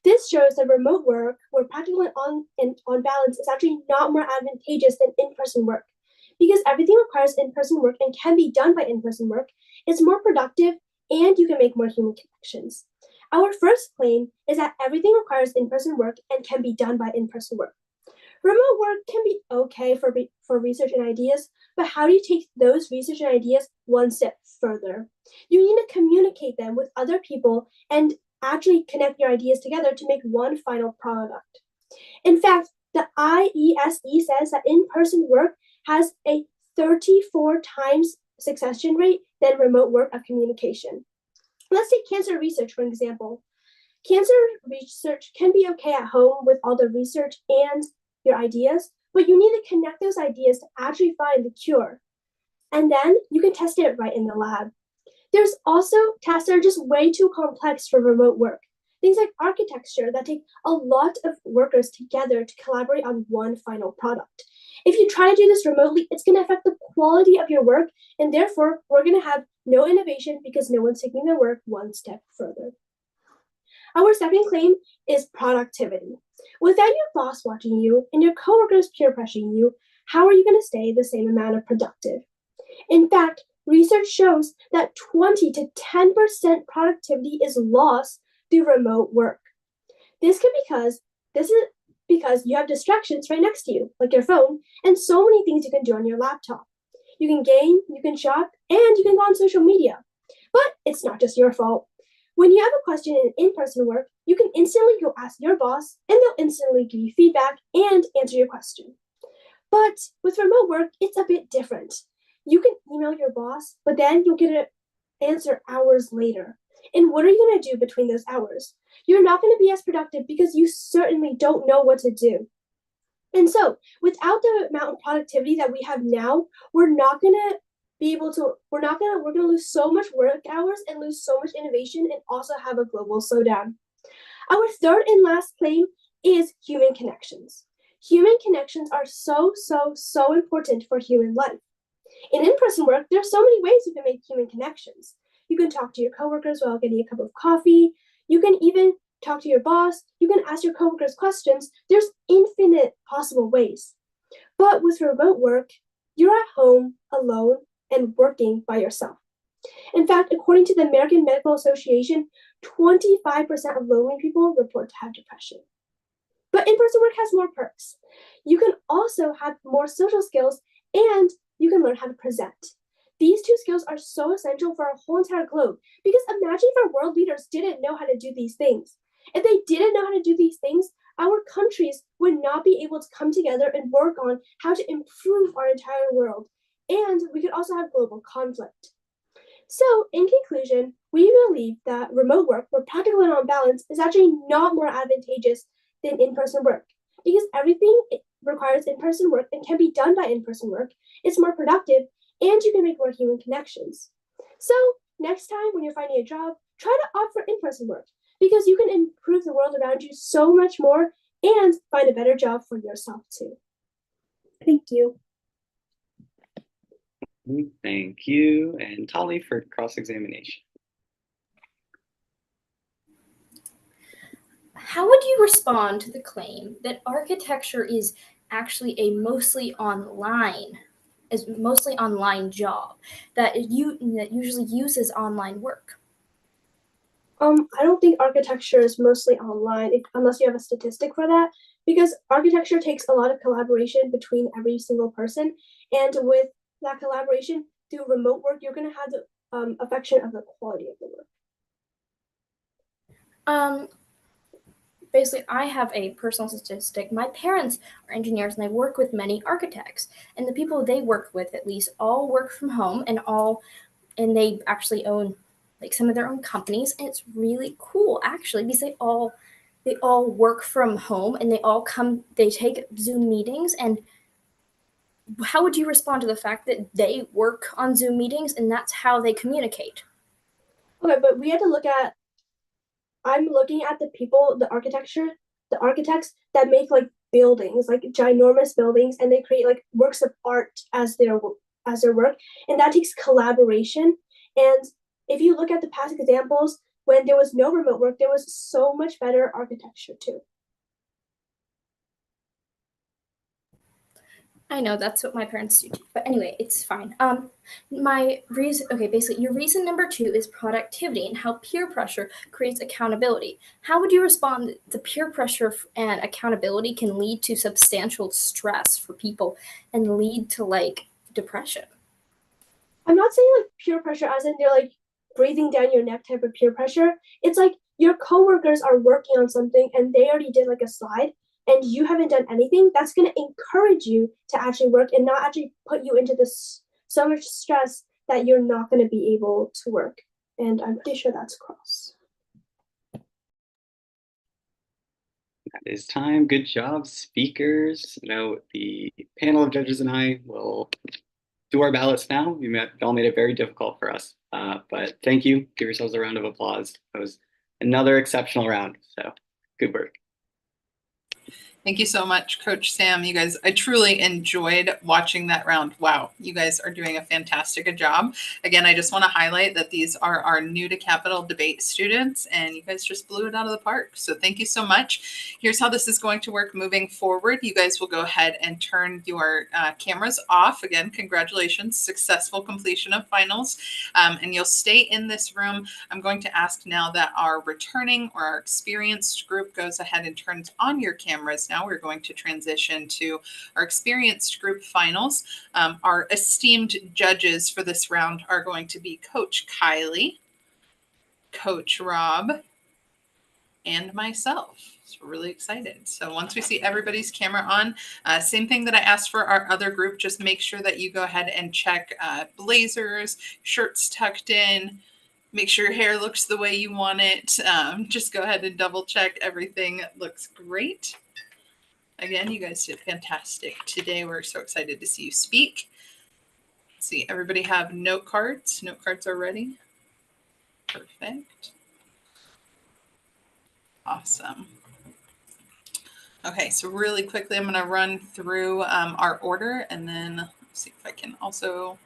This shows that remote work, where practical and on balance, is actually not more advantageous than in-person work. Because everything requires in-person work and can be done by in-person work, it's more productive and you can make more human connections. Our first claim is that everything requires in-person work and can be done by in-person work. Remote work can be okay for research and ideas, but how do you take those research and ideas one step further? You need to communicate them with other people and actually connect your ideas together to make one final product. In fact, the IESE says that in-person work has a 34 times succession rate than remote work of communication. Let's take cancer research for example. Cancer research can be okay at home with all the research and your ideas, but you need to connect those ideas to actually find the cure. And then you can test it right in the lab. There's also tasks that are just way too complex for remote work. Things like architecture that take a lot of workers together to collaborate on one final product. If you try to do this remotely, it's going to affect the quality of your work, and therefore, we're going to have no innovation because no one's taking their work one step further. Our second claim is productivity. Without your boss watching you and your coworkers peer pressuring you, how are you going to stay the same amount of productive? In fact, research shows that 20 to 10% productivity is lost through remote work. This is because you have distractions right next to you, like your phone, and so many things you can do on your laptop. You can game, you can shop, and you can go on social media. But it's not just your fault. When you have a question in in-person work, you can instantly go ask your boss, and they'll instantly give you feedback and answer your question. But with remote work, it's a bit different. You can email your boss, but then you'll get an answer hours later. And what are you going to do between those hours? You're not going to be as productive because you certainly don't know what to do. And so, without the amount of productivity that we have now, we're going to lose so much work hours and lose so much innovation and also have a global slowdown. Our third and last claim is human connections. Human connections are so important for human life. In in-person work, there are so many ways you can make human connections. You can talk to your coworkers while getting a cup of coffee. You can even talk to your boss. You can ask your coworkers questions. There's infinite possible ways. But with remote work, you're at home alone and working by yourself. In fact, according to the American Medical Association, 25% of lonely people report to have depression. But in-person work has more perks. You can also have more social skills and you can learn how to present. These two skills are so essential for our whole entire globe because imagine if our world leaders didn't know how to do these things. If they didn't know how to do these things, our countries would not be able to come together and work on how to improve our entire world. And we could also have global conflict. So, in conclusion, we believe that remote work, where practical and on balance, is actually not more advantageous than in-person work because everything requires in-person work and can be done by in-person work. It's more productive and you can make more human connections. So, next time when you're finding a job, try to opt for in-person work because you can improve the world around you so much more and find a better job for yourself too. Thank you. Thank you. And Tali for cross-examination. How would you respond to the claim that architecture is actually a mostly online job that usually uses online work? I don't think architecture is mostly online unless you have a statistic for that, because architecture takes a lot of collaboration between every single person, and with that collaboration through remote work, you're going to have the affection of the quality of the work. Basically, I have a personal statistic. My parents are engineers and they work with many architects, and the people they work with at least all work from home and they actually own like some of their own companies, and it's really cool actually because they all work from home and they take Zoom meetings. And how would you respond to the fact that they work on Zoom meetings and that's how they communicate? Okay, but we had to I'm looking at the architects that make like buildings, like ginormous buildings, and they create like works of art as their as their work, and that takes collaboration. And if you look at the past examples, when there was no remote work, there was so much better architecture too. I know that's what my parents do too, but anyway, it's fine. Basically, your reason number 2 is productivity and how peer pressure creates accountability. How would you respond that the peer pressure and accountability can lead to substantial stress for people and lead to like depression? I'm not saying like peer pressure as in they're like breathing down your neck type of peer pressure. It's like your coworkers are working on something and they already did like a slide and you haven't done anything. That's going to encourage you to actually work and not actually put you into this so much stress that you're not going to be able to work. And I'm pretty sure that's cross. That is time. Good job, speakers. The panel of judges and I will do our ballots now. You all made it very difficult for us, but thank you. Give yourselves a round of applause. That was another exceptional round, so good work. Thank you so much, Coach Sam. You guys, I truly enjoyed watching that round. Wow, you guys are doing a fantastic job. Again, I just want to highlight that these are our new to Capitol debate students, and you guys just blew it out of the park. So thank you so much. Here's how this is going to work moving forward. You guys will go ahead and turn your cameras off. Again, congratulations, successful completion of finals. And you'll stay in this room. I'm going to ask now that our returning or our experienced group goes ahead and turns on your cameras. Now we're going to transition to our experienced group finals. Our esteemed judges for this round are going to be Coach Kylie, Coach Rob, and myself. So we're really excited. So once we see everybody's camera on, same thing that I asked for our other group, just make sure that you go ahead and check blazers, shirts tucked in, make sure your hair looks the way you want it. Just go ahead and double check everything looks great. Again, you guys did fantastic today. We're so excited to see you speak. Let's see, everybody have note cards. Note cards are ready. Perfect. Awesome. Okay, so really quickly, I'm going to run through our order and then let's see if I can also,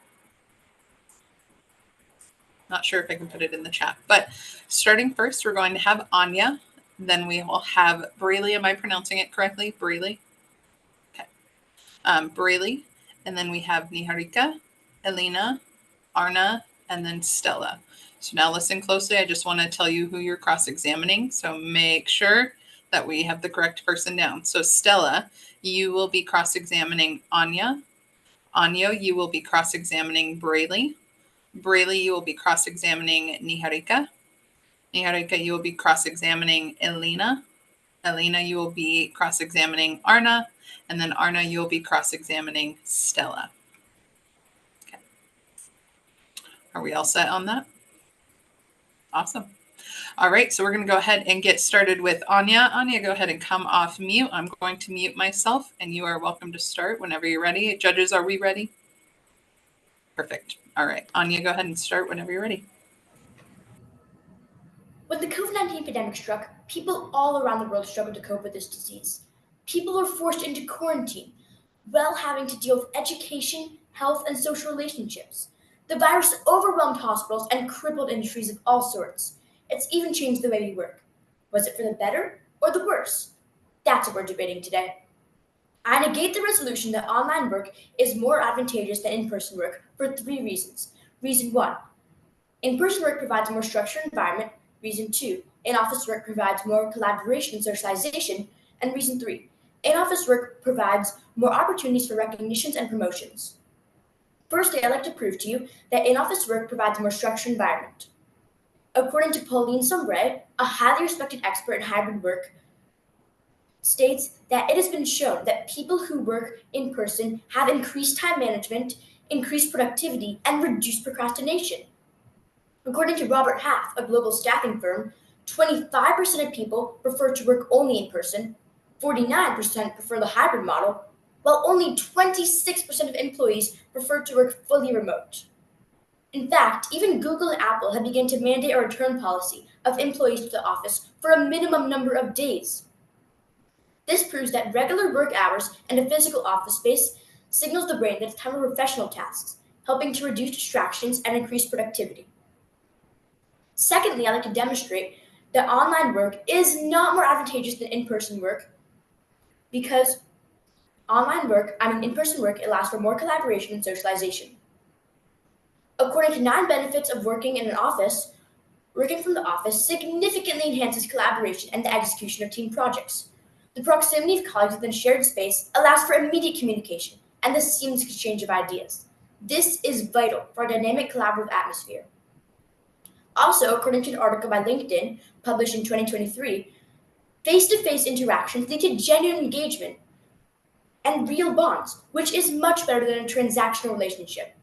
not sure if I can put it in the chat, but starting first, we're going to have Anya. Then we will have Braley. Am I pronouncing it correctly? Braley? Okay. Braley. And then we have Niharika, Elena, Arna, and then Stella. So now listen closely. I just want to tell you who you're cross-examining. So make sure that we have the correct person down. So Stella, you will be cross-examining Anya. Anya, you will be cross-examining Braley. Braley, you will be cross-examining Niharika. Niharika, you will be cross-examining Elena. Elena, you will be cross-examining Arna. And then Arna, you will be cross-examining Stella. Okay. Are we all set on that? Awesome. All right, so we're going to go ahead and get started with Anya. Anya, go ahead and come off mute. I'm going to mute myself, and you are welcome to start whenever you're ready. Judges, are we ready? Perfect. All right, Anya, go ahead and start whenever you're ready. When the COVID-19 pandemic struck, people all around the world struggled to cope with this disease. People were forced into quarantine, while having to deal with education, health, and social relationships. The virus overwhelmed hospitals and crippled industries of all sorts. It's even changed the way we work. Was it for the better or the worse? That's what we're debating today. I negate the resolution that online work is more advantageous than in-person work for 3 reasons. Reason 1, in-person work provides a more structured environment. Reason 2, in-office work provides more collaboration and socialization. And reason 3, in-office work provides more opportunities for recognitions and promotions. Firstly, I'd like to prove to you that in-office work provides a more structured environment. According to Pauline Sombre, a highly respected expert in hybrid work, states that it has been shown that people who work in person have increased time management, increased productivity, and reduced procrastination. According to Robert Half, a global staffing firm, 25% of people prefer to work only in person, 49% prefer the hybrid model, while only 26% of employees prefer to work fully remote. In fact, even Google and Apple have begun to mandate a return policy of employees to the office for a minimum number of days. This proves that regular work hours and a physical office space signals the brain that it's time for professional tasks, helping to reduce distractions and increase productivity. Secondly, I'd like to demonstrate that online work is not more advantageous than in-person work because in-person work allows for more collaboration and socialization. According to 9 benefits of working in an office, working from the office significantly enhances collaboration and the execution of team projects. The proximity of colleagues within a shared space allows for immediate communication and the seamless exchange of ideas. This is vital for a dynamic collaborative atmosphere. Also, according to an article by LinkedIn published in 2023, face-to-face interactions lead to genuine engagement and real bonds, which is much better than a transactional relationship.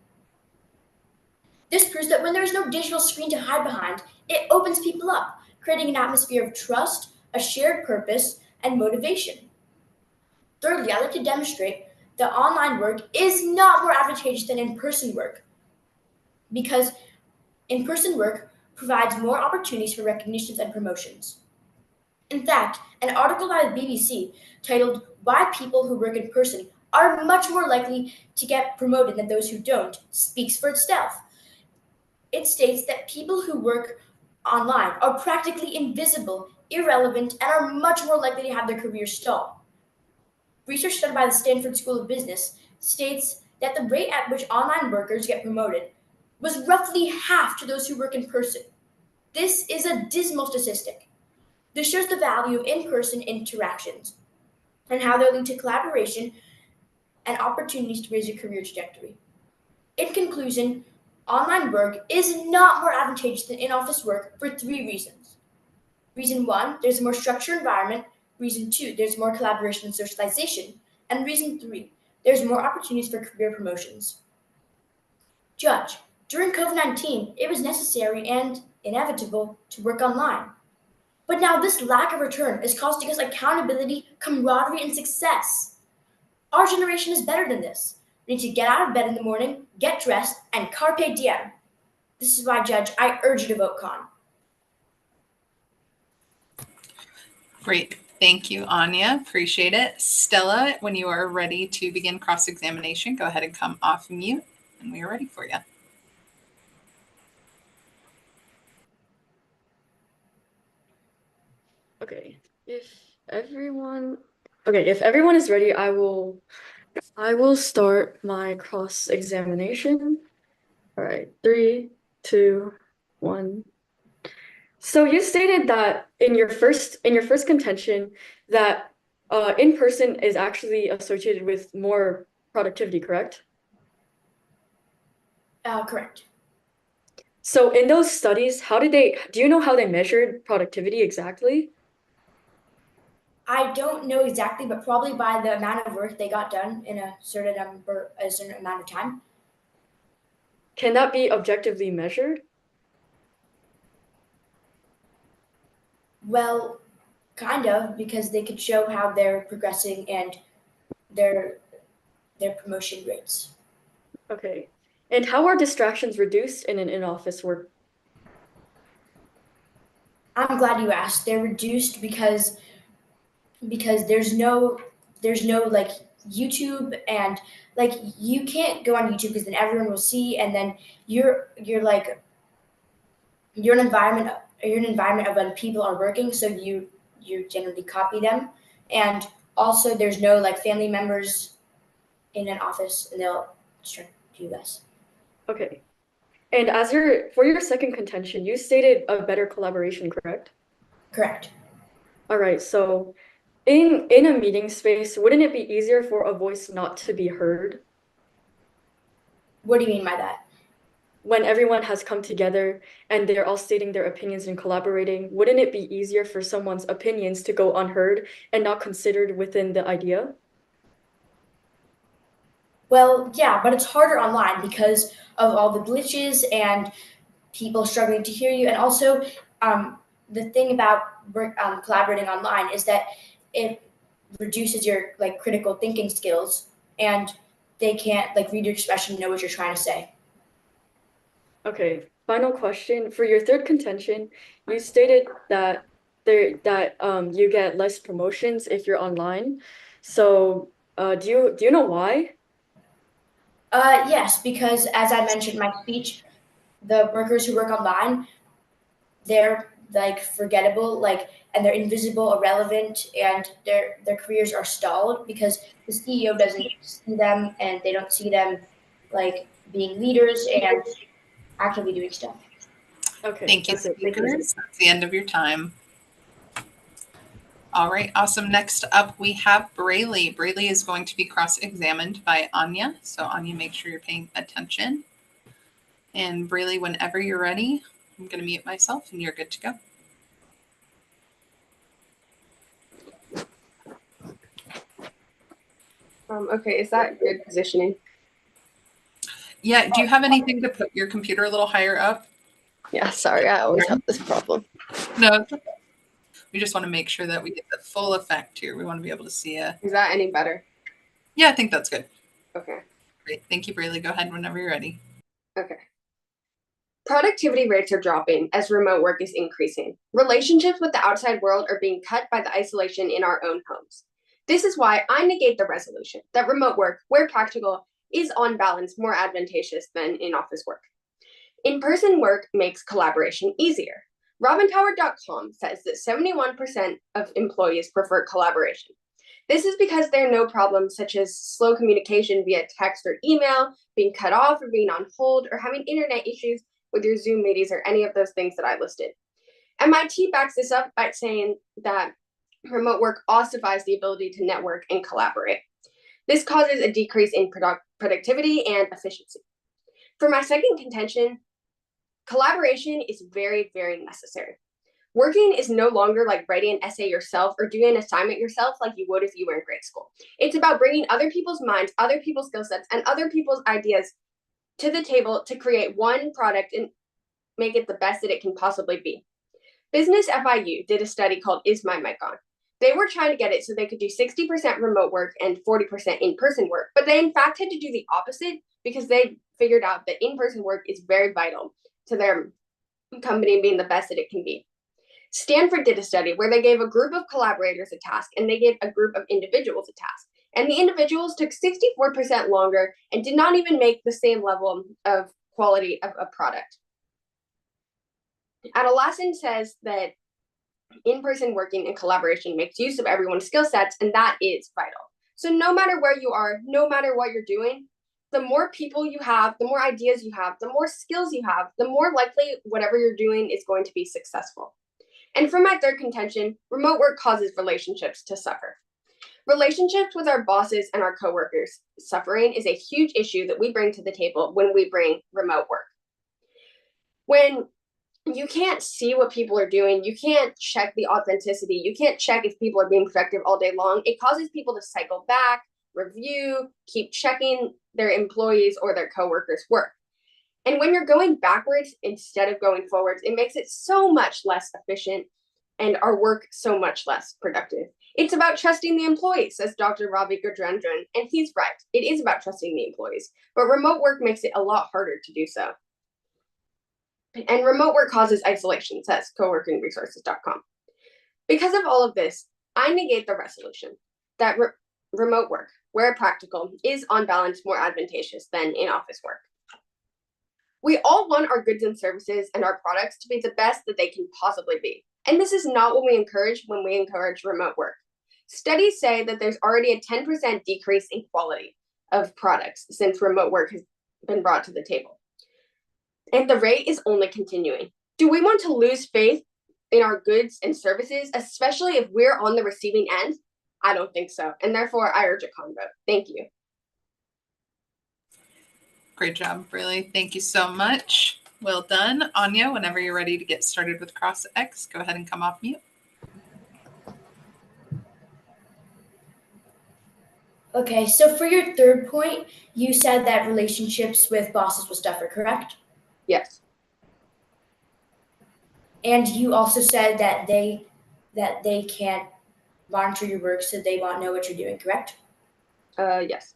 This proves that when there is no digital screen to hide behind, it opens people up, creating an atmosphere of trust, a shared purpose, and motivation. Thirdly, I'd like to demonstrate that online work is not more advantageous than in-person work because in-person work provides more opportunities for recognitions and promotions. In fact, an article by the BBC titled "Why People Who Work in Person Are Much More Likely to Get Promoted Than Those Who Don't" speaks for itself. It states that people who work online are practically invisible, irrelevant, and are much more likely to have their careers stall. Research done by the Stanford School of Business states that the rate at which online workers get promoted was roughly half to those who work in person. This is a dismal statistic. This shows the value of in-person interactions and how they lead to collaboration and opportunities to raise your career trajectory. In conclusion, online work is not more advantageous than in-office work for 3 reasons. Reason 1, there's a more structured environment. Reason 2, there's more collaboration and socialization. And reason 3, there's more opportunities for career promotions. Judge, during COVID-19, it was necessary and inevitable to work online. But now this lack of return is costing us accountability, camaraderie, and success. Our generation is better than this. We need to get out of bed in the morning, get dressed, and carpe diem. This is why, Judge, I urge you to vote con. Great. Thank you, Anya. Appreciate it. Stella, when you are ready to begin cross-examination, go ahead and come off mute, and we are ready for you. Okay, if everyone is ready, I will start my cross-examination. All right, 3, 2, 1. So you stated that in your first contention that in-person is actually associated with more productivity, correct? Correct. So in those studies, do you know how they measured productivity exactly? I don't know exactly, but probably by the amount of work they got done in a certain amount of time. Can that be objectively measured? Well, kind of, because they could show how they're progressing and their promotion rates. Okay. And how are distractions reduced in an in-office work? I'm glad you asked. They're reduced because there's no like YouTube, and like you can't go on YouTube because then everyone will see, and then you're in an environment of when people are working, so you generally copy them, and also there's no like family members in an office, and they'll distract you less. Okay. And for your second contention, you stated a better collaboration, correct? Correct. All right. So in a meeting space, wouldn't it be easier for a voice not to be heard? What do you mean by that? When everyone has come together and they're all stating their opinions and collaborating, wouldn't it be easier for someone's opinions to go unheard and not considered within the idea? Well, yeah, but it's harder online because of all the glitches and people struggling to hear you. And also, the thing about collaborating online is that it reduces your like critical thinking skills, and they can't like read your expression and know what you're trying to say. Okay, final question. For your third contention, you stated that you get less promotions if you're online. So, do you know why? Yes, because as I mentioned in my speech, the workers who work online, they're like forgettable, like, and they're invisible, irrelevant, and their careers are stalled because the CEO doesn't see them, and they don't see them like being leaders and actively doing stuff. Okay, Thank you, that's it. Thank you. speakers. That's the end of your time. All right, awesome. Next up, we have Braylee. Braylee is going to be cross-examined by Anya. So Anya, make sure you're paying attention. And Braylee, whenever you're ready, I'm going to mute myself and you're good to go. Okay, is that good positioning? Yeah, do you have anything to put your computer a little higher up? Yeah, sorry, I always have this problem. No, we just want to make sure that we get the full effect here. We want to be able to see it. Is that any better? Yeah, I think that's good. Okay. Great. Thank you, Braylee. Go ahead whenever you're ready. Okay. Productivity rates are dropping as remote work is increasing. Relationships with the outside world are being cut by the isolation in our own homes. This is why I negate the resolution that remote work, where practical, is on balance more advantageous than in-office work. In-person work makes collaboration easier. RobinTower.com says that 71% of employees prefer collaboration. This is because there are no problems such as slow communication via text or email, being cut off or being on hold, or having internet issues with your Zoom meetings or any of those things that I listed. MIT backs this up by saying that remote work ossifies the ability to network and collaborate. This causes a decrease in productivity and efficiency. For my second contention, collaboration is very, very necessary. Working is no longer like writing an essay yourself or doing an assignment yourself like you would if you were in grade school. It's about bringing other people's minds, other people's skill sets, and other people's ideas to the table to create one product and make it the best that it can possibly be. Business FIU did a study called Is My Mic On? They were trying to get it so they could do 60% remote work and 40% in-person work, but they in fact had to do the opposite because they figured out that in-person work is very vital to their company being the best that it can be. Stanford did a study where they gave a group of collaborators a task and they gave a group of individuals a task. And the individuals took 64% longer and did not even make the same level of quality of a product. Atlassian says that in-person working and collaboration makes use of everyone's skill sets, and that is vital. So no matter where you are, no matter what you're doing, the more people you have, the more ideas you have, the more skills you have, the more likely whatever you're doing is going to be successful. And for my third contention, remote work causes relationships to suffer. Relationships with our bosses and our coworkers suffering is a huge issue that we bring to the table when we bring remote work. When you can't see what people are doing, you can't check the authenticity, you can't check if people are being productive all day long, it causes people to cycle back, review, keep checking their employees or their coworkers' work. And when you're going backwards instead of going forwards, it makes it so much less efficient and our work so much less productive. It's about trusting the employees, says Dr. Ravi Gajendran, and he's right. It is about trusting the employees, but remote work makes it a lot harder to do so. And remote work causes isolation, says coworkingresources.com. Because of all of this, I negate the resolution that remote work, where practical, is on balance more advantageous than in-office work. We all want our goods and services and our products to be the best that they can possibly be. And this is not what we encourage when we encourage remote work. Studies say that there's already a 10% decrease in quality of products since remote work has been brought to the table. And the rate is only continuing. Do we want to lose faith in our goods and services, especially if we're on the receiving end? I don't think so. And therefore, I urge a con vote. Thank you. Great job, Braylee. Thank you so much. Well done. Anya, whenever you're ready to get started with CrossX, go ahead and come off mute. Okay, so for your third point, you said that relationships with bosses will suffer, correct? Yes. And you also said that they can't monitor your work, so they won't know what you're doing, correct? Yes.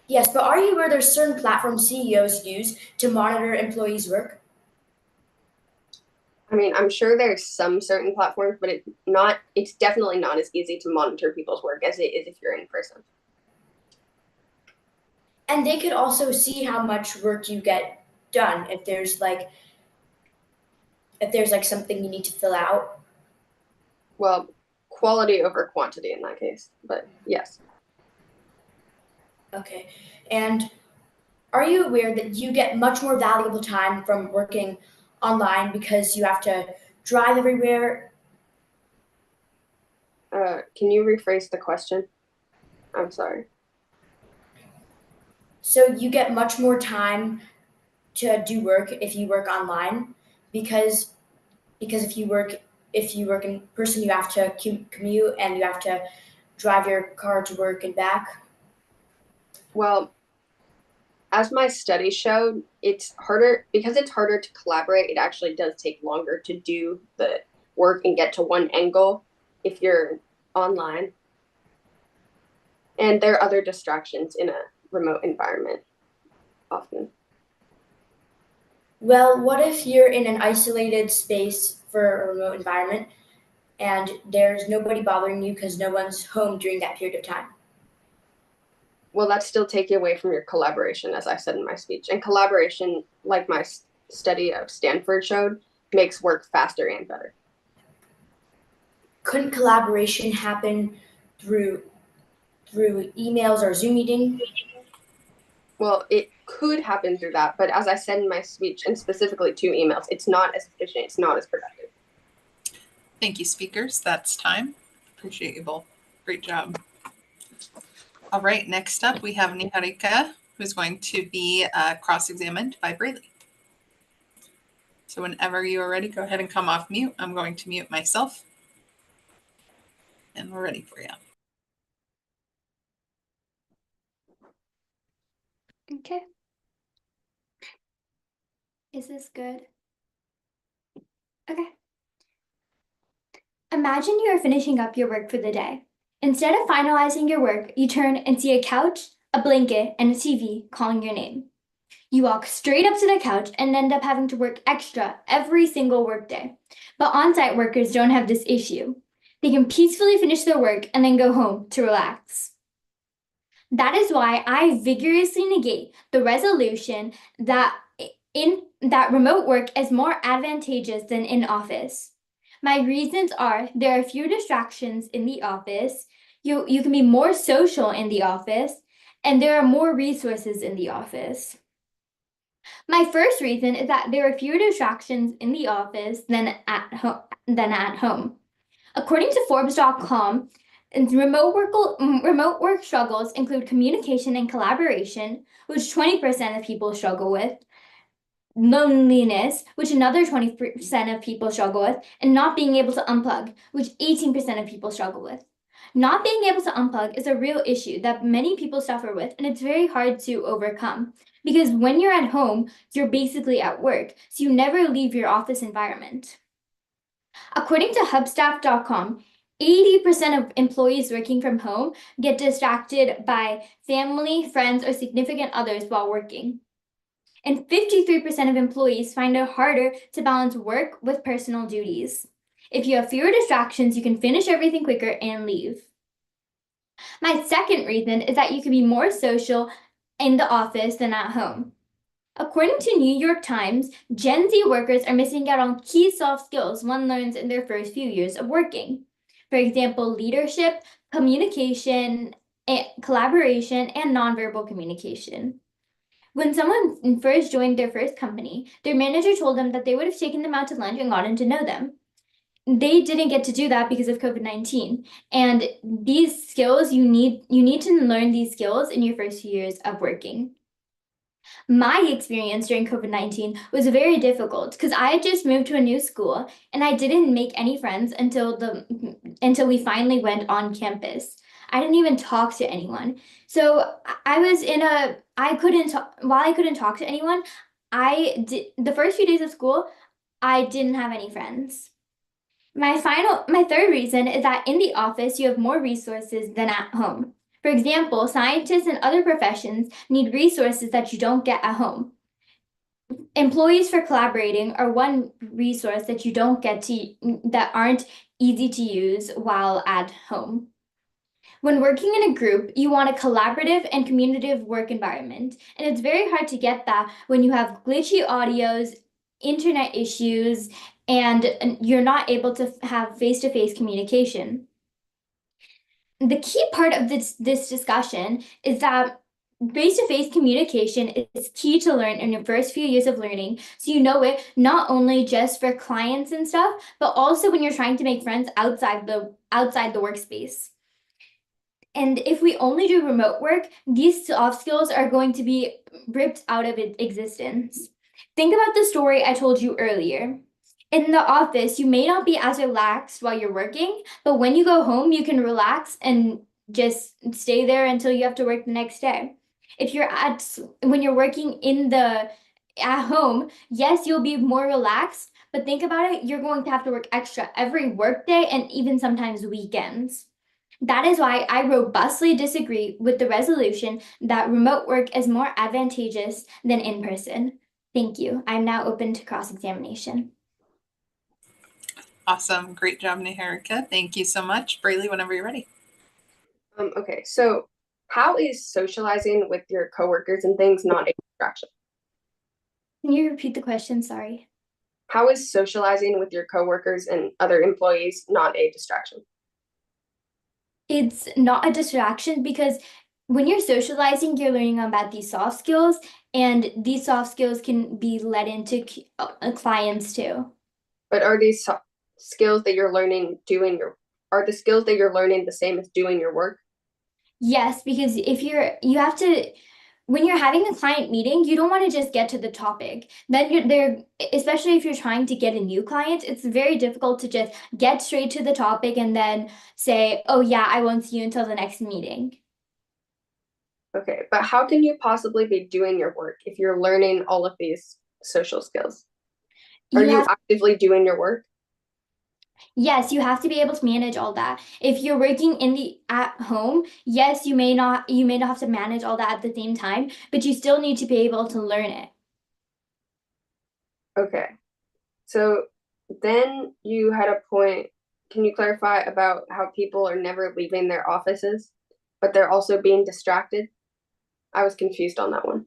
Yes, but are you aware there's certain platforms CEOs use to monitor employees' work? I mean, I'm sure there's some certain platforms, but it's definitely not as easy to monitor people's work as it is if you're in person. And they could also see how much work you get done if there's like something you need to fill out. Well, quality over quantity in that case, but yes. Okay. And are you aware that you get much more valuable time from working online because you have to drive everywhere? Can you rephrase the question? I'm sorry. So you get much more time to do work if you work online because if you work in person you have to commute and you have to drive your car to work and back. Well, as my study showed, it's harder because it's harder to collaborate. It actually does take longer to do the work and get to one angle if you're online. And there are other distractions in a remote environment often. Well, what if you're in an isolated space for a remote environment and there's nobody bothering you because no one's home during that period of time? Well, that still take you away from your collaboration, as I said in my speech. And collaboration, like my study of Stanford showed, makes work faster and better. Couldn't collaboration happen through emails or Zoom meeting? Well, it could happen through that, but as I said in my speech, and specifically to emails, it's not as efficient, it's not as productive. Thank you, speakers. That's time. Appreciate you both. Great job. All right, next up we have Niharika, who's going to be cross-examined by Braylee. So whenever you are ready, go ahead and come off mute. I'm going to mute myself. And we're ready for you. Okay. Is this good? Okay. Imagine you are finishing up your work for the day. Instead of finalizing your work, you turn and see a couch, a blanket, and a TV calling your name. You walk straight up to the couch and end up having to work extra every single workday. But on-site workers don't have this issue. They can peacefully finish their work and then go home to relax. That is why I vigorously negate the resolution that remote work is more advantageous than in office. My reasons are there are fewer distractions in the office, you can be more social in the office, and there are more resources in the office. My first reason is that there are fewer distractions in the office than at home. According to Forbes.com, remote work struggles include communication and collaboration, which 20% of people struggle with, loneliness, which another 20% of people struggle with, and not being able to unplug, which 18% of people struggle with. Not being able to unplug is a real issue that many people suffer with, and it's very hard to overcome. Because when you're at home, you're basically at work, so you never leave your office environment. According to Hubstaff.com, 80% of employees working from home get distracted by family, friends, or significant others while working. And 53% of employees find it harder to balance work with personal duties. If you have fewer distractions, you can finish everything quicker and leave. My second reason is that you can be more social in the office than at home. According to New York Times, Gen Z workers are missing out on key soft skills one learns in their first few years of working. For example, leadership, communication, collaboration, and nonverbal communication. When someone first joined their first company, their manager told them that they would have taken them out to lunch and gotten to know them. They didn't get to do that because of COVID-19. And these skills, you need to learn these skills in your first few years of working. My experience during COVID-19 was very difficult because I had just moved to a new school and I didn't make any friends until we finally went on campus. I didn't even talk to anyone. So I couldn't talk to anyone, the first few days of school, I didn't have any friends. My third reason is that in the office, you have more resources than at home. For example, scientists and other professions need resources that you don't get at home. Employees for collaborating are one resource that you don't get that aren't easy to use while at home. When working in a group, you want a collaborative and communicative work environment, and it's very hard to get that when you have glitchy audios, internet issues, and you're not able to have face-to-face communication. The key part of this discussion is that face-to-face communication is key to learn in your first few years of learning, so you know it not only just for clients and stuff, but also when you're trying to make friends outside the workspace. And if we only do remote work, these soft skills are going to be ripped out of existence. Think about the story I told you earlier. In the office, you may not be as relaxed while you're working, but when you go home, you can relax and just stay there until you have to work the next day. If you're when you're working at home, yes, you'll be more relaxed, but think about it, you're going to have to work extra every workday and even sometimes weekends. That is why I robustly disagree with the resolution that remote work is more advantageous than in person. Thank you. I'm now open to cross-examination. Awesome. Great job, Niharika. Thank you so much. Braylee, whenever you're ready. Okay, so how is socializing with your coworkers and things not a distraction? Can you repeat the question? Sorry. How is socializing with your coworkers and other employees not a distraction? It's not a distraction because when you're socializing, you're learning about these soft skills, and these soft skills can be led into clients too. But are these skills that you're learning are the skills that you're learning the same as doing your work? Yes, because if when you're having a client meeting, you don't want to just get to the topic. Then especially if you're trying to get a new client, it's very difficult to just get straight to the topic and then say, oh yeah, I won't see you until the next meeting. Okay, but how can you possibly be doing your work if you're learning all of these social skills? Are you actively doing your work? Yes, you have to be able to manage all that. If you're working at home, yes, you may not have to manage all that at the same time, but you still need to be able to learn it. Okay. So then you had a point. Can you clarify about how people are never leaving their offices, but they're also being distracted? I was confused on that one.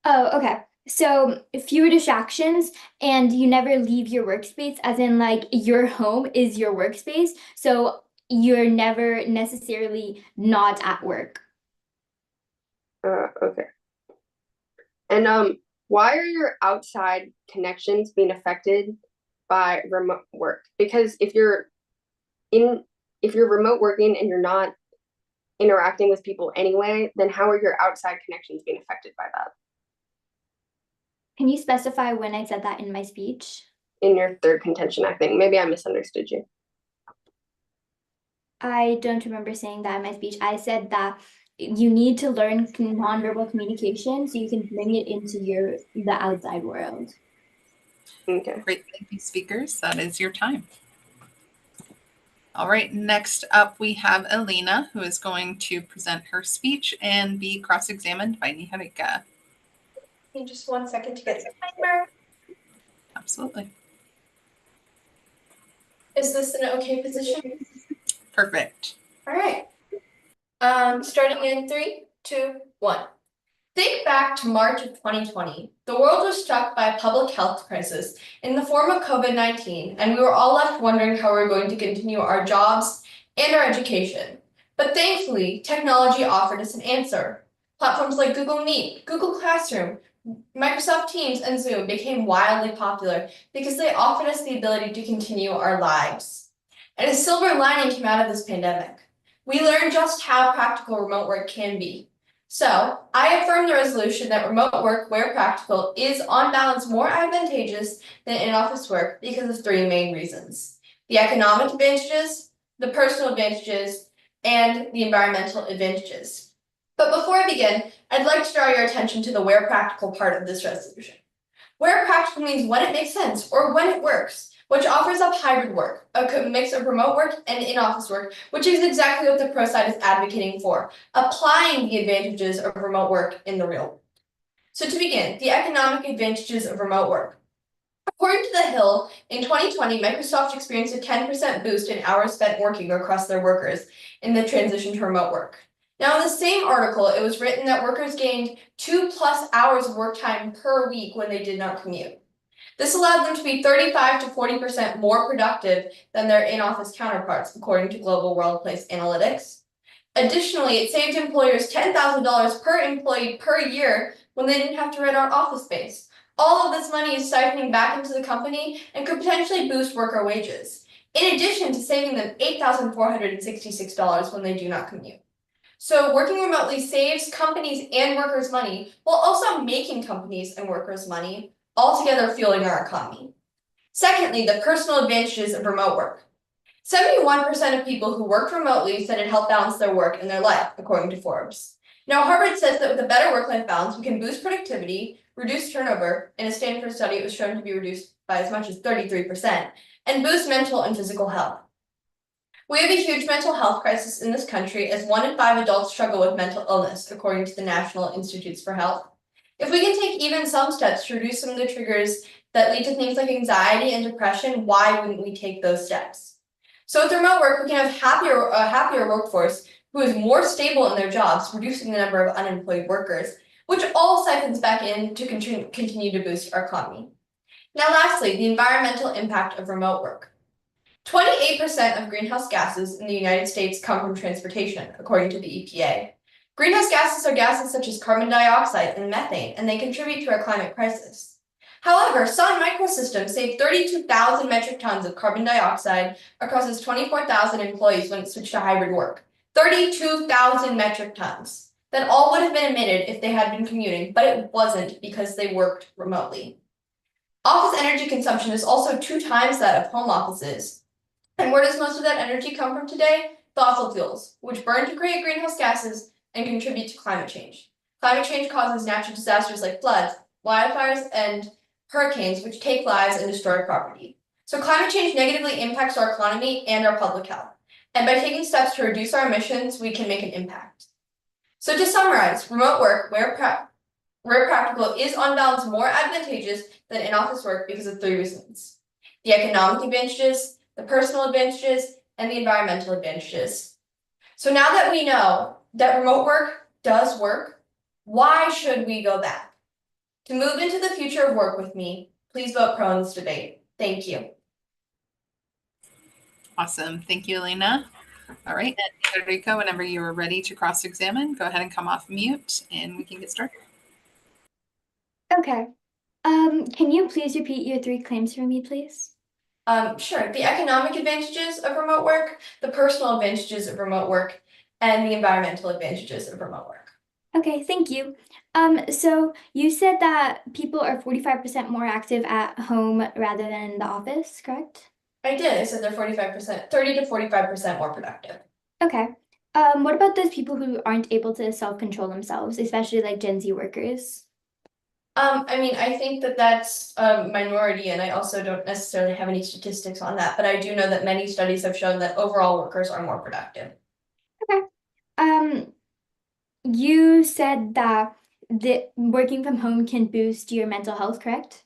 Oh, okay. So fewer distractions, and you never leave your workspace, as in like your home is your workspace. So you're never necessarily not at work. Okay. And why are your outside connections being affected by remote work? Because if you're remote working and you're not interacting with people anyway, then how are your outside connections being affected by that? Can you specify when I said that in my speech? In your third contention, I think. Maybe I misunderstood you. I don't remember saying that in my speech. I said that you need to learn nonverbal communication so you can bring it into the outside world. Okay. Great. Thank you, speakers. That is your time. All right. Next up, we have Elena, who is going to present her speech and be cross-examined by Niharika. Just 1 second to get the timer. Absolutely. Is this an okay position? Perfect. All right. Starting in 3, 2, 1. Think back to March of 2020. The world was struck by a public health crisis in the form of COVID-19, and we were all left wondering how we were going to continue our jobs and our education. But thankfully, technology offered us an answer. Platforms like Google Meet, Google Classroom, Microsoft Teams, and Zoom became wildly popular because they offered us the ability to continue our lives. And a silver lining came out of this pandemic. We learned just how practical remote work can be. So, I affirm the resolution that remote work, where practical, is on balance more advantageous than in-office work because of 3 main reasons: the economic advantages, the personal advantages, and the environmental advantages. But before I begin, I'd like to draw your attention to the where practical part of this resolution. Where practical means when it makes sense or when it works, which offers up hybrid work, a mix of remote work and in-office work, which is exactly what the pro side is advocating for, applying the advantages of remote work in the real world. So to begin, the economic advantages of remote work. According to The Hill, in 2020, Microsoft experienced a 10% boost in hours spent working across their workers in the transition to remote work. Now, in the same article, it was written that workers gained 2+ hours of work time per week when they did not commute. This allowed them to be 35 to 40% more productive than their in-office counterparts, according to Global Workplace Analytics. Additionally, it saved employers $10,000 per employee per year when they didn't have to rent out office space. All of this money is siphoning back into the company and could potentially boost worker wages, in addition to saving them $8,466 when they do not commute. So working remotely saves companies and workers money while also making companies and workers money, altogether fueling our economy. Secondly, the personal advantages of remote work. 71% of people who worked remotely said it helped balance their work and their life, according to Forbes. Now, Harvard says that with a better work-life balance, we can boost productivity, reduce turnover. In a Stanford study, it was shown to be reduced by as much as 33%, and boost mental and physical health. We have a huge mental health crisis in this country, as 1 in 5 adults struggle with mental illness, according to the National Institutes for Health. If we can take even some steps to reduce some of the triggers that lead to things like anxiety and depression, why wouldn't we take those steps? So with remote work, we can have a happier workforce who is more stable in their jobs, reducing the number of unemployed workers, which all siphons back in to continue to boost our economy. Now, lastly, the environmental impact of remote work. 28% of greenhouse gases in the United States come from transportation, according to the EPA. Greenhouse gases are gases such as carbon dioxide and methane, and they contribute to our climate crisis. However, Sun Microsystems saved 32,000 metric tons of carbon dioxide across its 24,000 employees when it switched to hybrid work. 32,000 metric tons. That all would have been emitted if they had been commuting, but it wasn't because they worked remotely. Office energy consumption is also 2 times that of home offices. And where does most of that energy come from today? Fossil fuels, which burn to create greenhouse gases and contribute to climate change. Climate change causes natural disasters like floods, wildfires, and hurricanes, which take lives and destroy property. So climate change negatively impacts our economy and our public health. And by taking steps to reduce our emissions, we can make an impact. So to summarize, remote work, where practical, is on balance more advantageous than in-office work because of 3 reasons: the economic advantages, the personal advantages, and the environmental advantages. So now that we know that remote work does work, why should we go back? To move into the future of work with me, please vote pro in this debate. Thank you. Awesome. Thank you, Elena. All right, and Federica, whenever you are ready to cross-examine, go ahead and come off mute and we can get started. Okay. Can you please repeat your 3 claims for me, please? Sure. The economic advantages of remote work, the personal advantages of remote work, and the environmental advantages of remote work. Okay, thank you. So you said that people are 45% more active at home rather than in the office, correct? I did. I said they're 45%, 30 to 45% more productive. Okay. What about those people who aren't able to self-control themselves, especially like Gen Z workers? I mean, I think that that's a minority, and I also don't necessarily have any statistics on that, but I do know that many studies have shown that overall workers are more productive. Okay. You said that the working from home can boost your mental health, correct?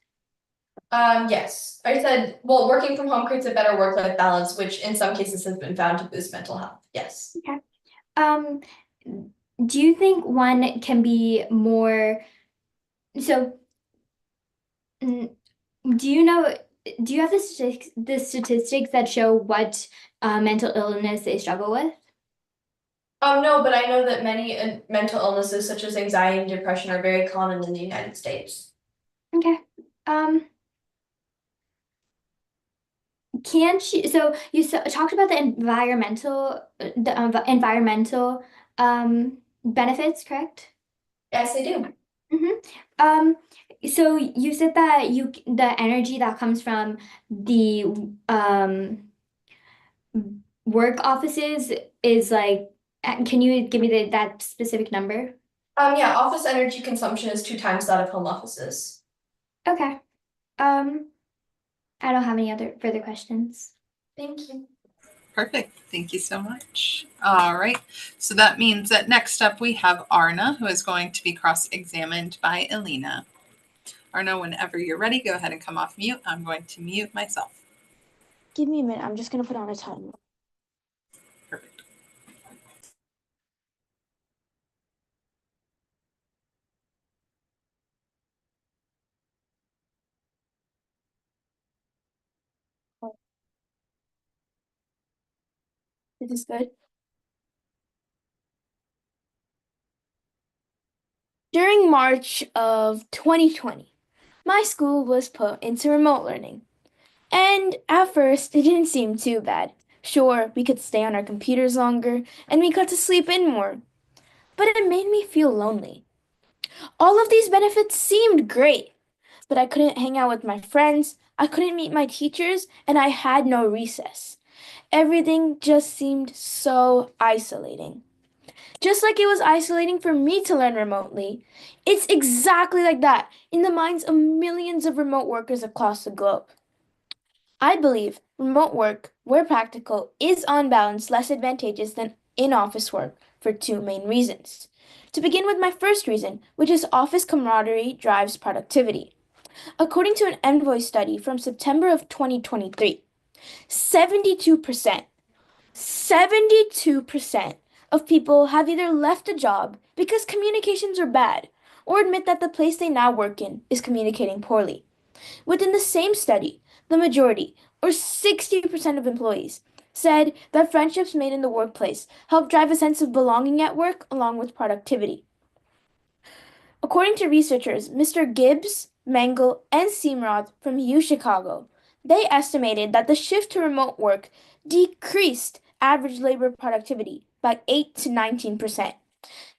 Yes. I said, well, working from home creates a better work-life balance, which in some cases has been found to boost mental health. Yes. Okay. Do you think one can be more, so do you have the statistics that show what mental illness they struggle with? No, but I know that many mental illnesses such as anxiety and depression are very common in the United States. Okay. So you talked about the environmental benefits, correct? Yes, I do. Mm-hmm. So you said that the energy that comes from the work offices is like, can you give me that specific number? Yeah, office energy consumption is 2 times that of home offices. Okay. I don't have any other further questions. Thank you. Perfect. Thank you so much. All right. So that means that next up we have Arna, who is going to be cross-examined by Elena. Arno, whenever you're ready, go ahead and come off mute. I'm going to mute myself. Give me a minute. I'm just going to put on a timer. Perfect. Is this good? During March of 2020, my school was put into remote learning. And at first, it didn't seem too bad. Sure, we could stay on our computers longer and we got to sleep in more. But it made me feel lonely. All of these benefits seemed great, but I couldn't hang out with my friends, I couldn't meet my teachers, and I had no recess. Everything just seemed so isolating. Just like it was isolating for me to learn remotely, it's exactly like that in the minds of millions of remote workers across the globe. I believe remote work, where practical, is on balance less advantageous than in-office work for two main reasons. To begin with my first reason, which is office camaraderie drives productivity. According to an Envoy study from September of 2023, 72% of people have either left a job because communications are bad or admit that the place they now work in is communicating poorly. Within the same study, the majority, or 60% of employees, said that friendships made in the workplace help drive a sense of belonging at work along with productivity. According to researchers Mr. Gibbs, Mengel, and Seamroth from UChicago, they estimated that the shift to remote work decreased average labor productivity by 8 to 19%.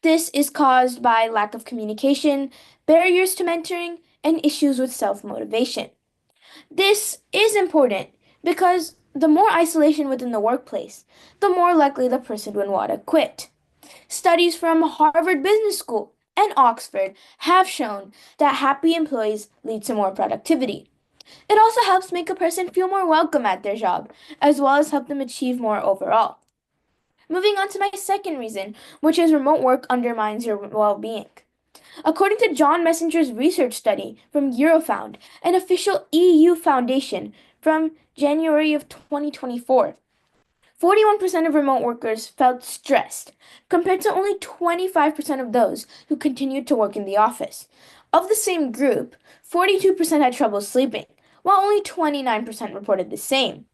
This is caused by lack of communication, barriers to mentoring, and issues with self-motivation. This is important because the more isolation within the workplace, the more likely the person would want to quit. Studies from Harvard Business School and Oxford have shown that happy employees lead to more productivity. It also helps make a person feel more welcome at their job, as well as help them achieve more overall. Moving on to my second reason, which is remote work undermines your well-being. According to John Messenger's research study from Eurofound, an official EU foundation from January of 2024, 41% of remote workers felt stressed, compared to only 25% of those who continued to work in the office. Of the same group, 42% had trouble sleeping, while only 29% reported the same.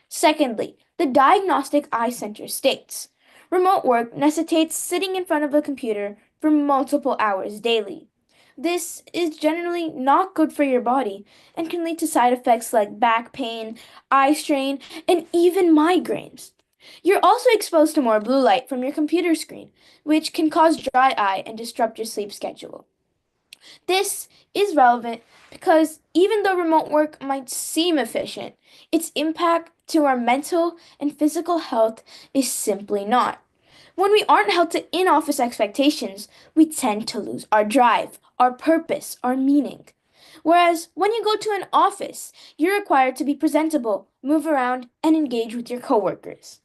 Secondly, the Diagnostic Eye Center states, remote work necessitates sitting in front of a computer for multiple hours daily. This is generally not good for your body and can lead to side effects like back pain, eye strain, and even migraines. You're also exposed to more blue light from your computer screen, which can cause dry eye and disrupt your sleep schedule. This is relevant because even though remote work might seem efficient, its impact to our mental and physical health is simply not. When we aren't held to in-office expectations, we tend to lose our drive, our purpose, our meaning. Whereas when you go to an office, you're required to be presentable, move around, and engage with your coworkers.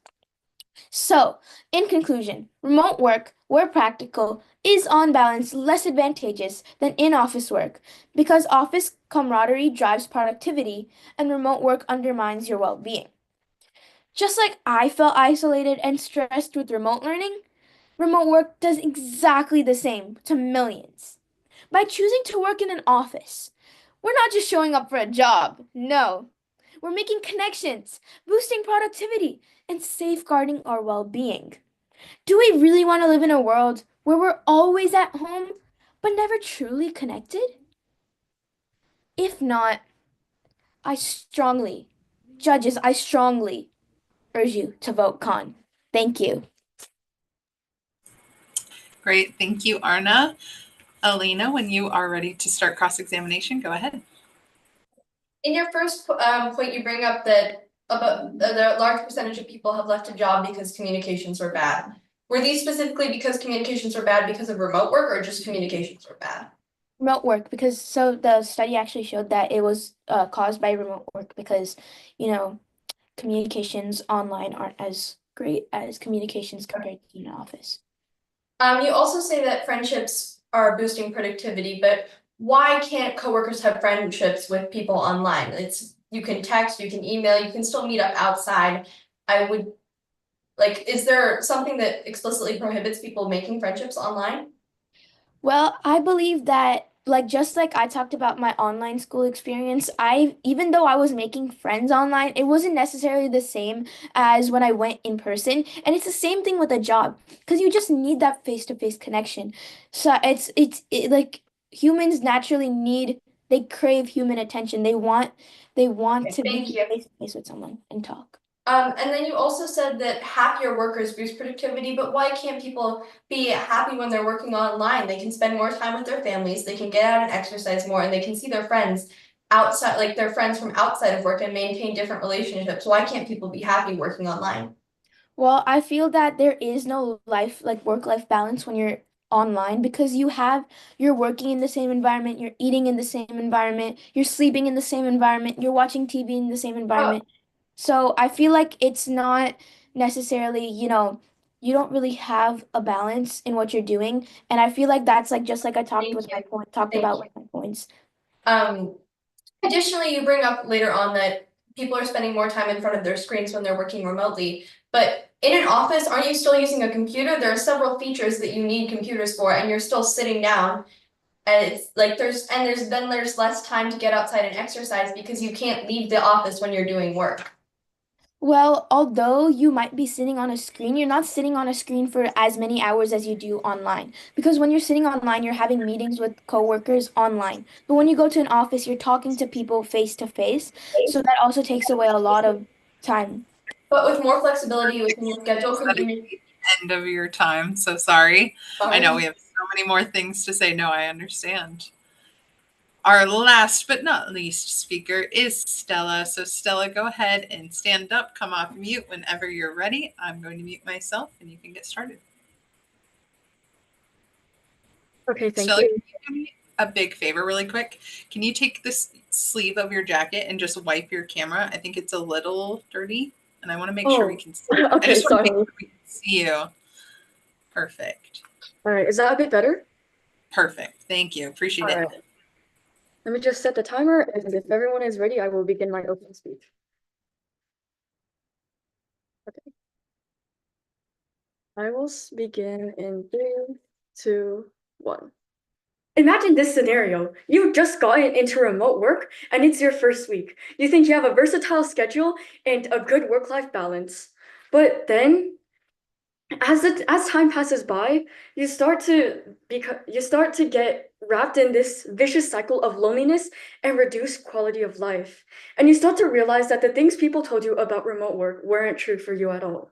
So, in conclusion, remote work, where practical, is on balance less advantageous than in-office work because office camaraderie drives productivity and remote work undermines your well-being. Just like I felt isolated and stressed with remote learning, remote work does exactly the same to millions. By choosing to work in an office, we're not just showing up for a job, no. We're making connections, boosting productivity, and safeguarding our well-being. Do we really want to live in a world where we're always at home, but never truly connected? If not, judges, I strongly urge you to vote con. Thank you. Great. Thank you, Arna. Alina, when you are ready to start cross-examination, go ahead. In your first point, you bring up that about the large percentage of people have left a job because communications were bad. Were these specifically because communications were bad because of remote work or just communications were bad? Remote work, because so the study actually showed that it was caused by remote work because, communications online aren't as great as communications compared to an office. You also say that friendships are boosting productivity, but why can't coworkers have friendships with people online? You can text, you can email, you can still meet up outside. Is there something that explicitly prohibits people making friendships online? Well, I believe that just like I talked about my online school experience, even though I was making friends online, it wasn't necessarily the same as when I went in person. And it's the same thing with a job because you just need that face-to-face connection. So like humans naturally they crave human attention. They want to Thank be you. face-to-face with someone and talk. And then you also said that happier workers boost productivity, but why can't people be happy when they're working online? They can spend more time with their families, they can get out and exercise more, and they can see their friends outside, like their friends from outside of work, and maintain different relationships. Why can't people be happy working online? Well, I feel that there is no work-life balance when you're online because you're working in the same environment, you're eating in the same environment, you're sleeping in the same environment, you're watching TV in the same environment. So I feel like it's not necessarily, you don't really have a balance in what you're doing. And I feel like that's just like I talked about with my points. Additionally, you bring up later on that people are spending more time in front of their screens when they're working remotely. But in an office, aren't you still using a computer? There are several features that you need computers for, and you're still sitting down. And it's like there's less time to get outside and exercise because you can't leave the office when you're doing work. Well, although you might be sitting on a screen, you're not sitting on a screen for as many hours as you do online. Because when you're sitting online, you're having meetings with coworkers online. But when you go to an office, you're talking to people face to face. So that also takes away a lot of time. But with more flexibility within your schedule, could you End of your time. So sorry. I know we have so many more things to say. No, I understand. Our last but not least speaker is Stella. So Stella, go ahead and stand up, come off mute whenever you're ready. I'm going to mute myself and you can get started. Okay, thank Stella, you. can you do me a big favor really quick? Can you take this sleeve of your jacket and just wipe your camera? I think it's a little dirty and I want to make sure we can see you. I Okay, just want to sorry. make sure we can see you. Perfect. All right, is that a bit better? Perfect. Thank you. Appreciate All it. right. Let me just set the timer, and if everyone is ready, I will begin my opening speech. Okay. I will begin in 3, 2, 1. Imagine this scenario. You've just gotten into remote work and it's your first week. You think you have a versatile schedule and a good work-life balance. But then as time passes by, you start to get wrapped in this vicious cycle of loneliness and reduced quality of life. And you start to realize that the things people told you about remote work weren't true for you at all.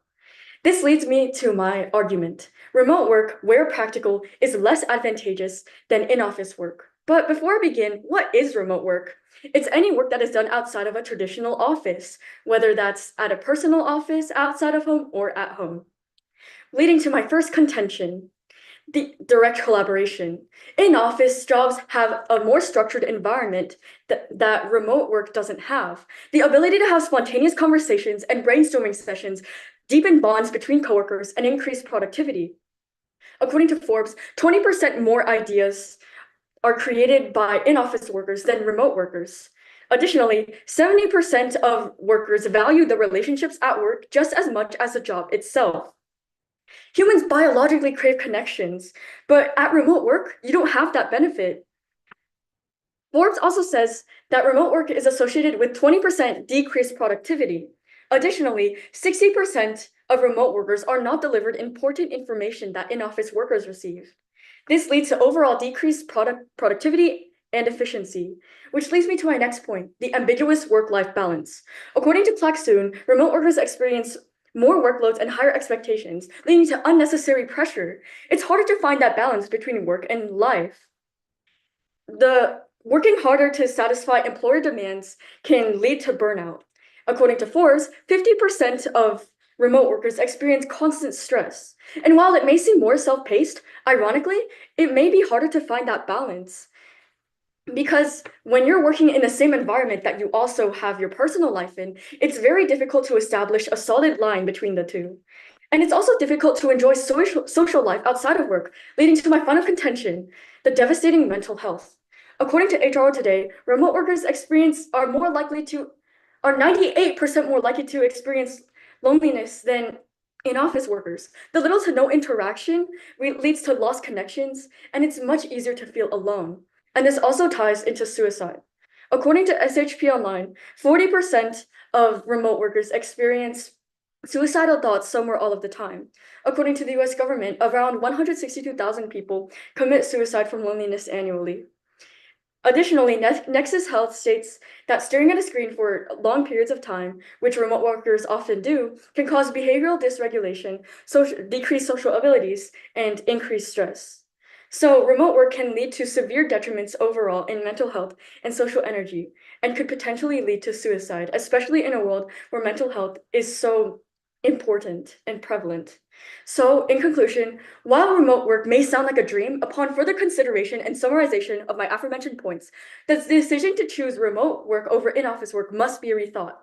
This leads me to my argument. Remote work, where practical, is less advantageous than in-office work. But before I begin, what is remote work? It's any work that is done outside of a traditional office, whether that's at a personal office, outside of home, or at home. Leading to my first contention, the direct collaboration. In-office jobs have a more structured environment that remote work doesn't have. The ability to have spontaneous conversations and brainstorming sessions deepen bonds between coworkers and increase productivity. According to Forbes, 20% more ideas are created by in-office workers than remote workers. Additionally, 70% of workers value the relationships at work just as much as the job itself. Humans biologically crave connections, but at remote work, you don't have that benefit. Forbes also says that remote work is associated with 20% decreased productivity. Additionally, 60% of remote workers are not delivered important information that in-office workers receive. This leads to overall decreased productivity and efficiency, which leads me to my next point, the ambiguous work-life balance. According to Klaxoon, remote workers experience more workloads and higher expectations, leading to unnecessary pressure. It's harder to find that balance between work and life. The working harder to satisfy employer demands can lead to burnout. According to Forbes, 50% of remote workers experience constant stress. And while it may seem more self-paced, ironically, it may be harder to find that balance. Because when you're working in the same environment that you also have your personal life in, it's very difficult to establish a solid line between the two. And it's also difficult to enjoy social life outside of work, leading to my final contention, the devastating mental health. According to HR Today, remote workers are 98% more likely to experience loneliness than in-office workers. The little to no interaction leads to lost connections, and it's much easier to feel alone. And this also ties into suicide. According to SHP Online, 40% of remote workers experience suicidal thoughts some or all of the time. According to the US government, around 162,000 people commit suicide from loneliness annually. Additionally, Nexus Health states that staring at a screen for long periods of time, which remote workers often do, can cause behavioral dysregulation, decreased social abilities, and increased stress. So, remote work can lead to severe detriments overall in mental health and social energy, and could potentially lead to suicide, especially in a world where mental health is so important and prevalent. So, in conclusion, while remote work may sound like a dream, upon further consideration and summarization of my aforementioned points, the decision to choose remote work over in-office work must be rethought.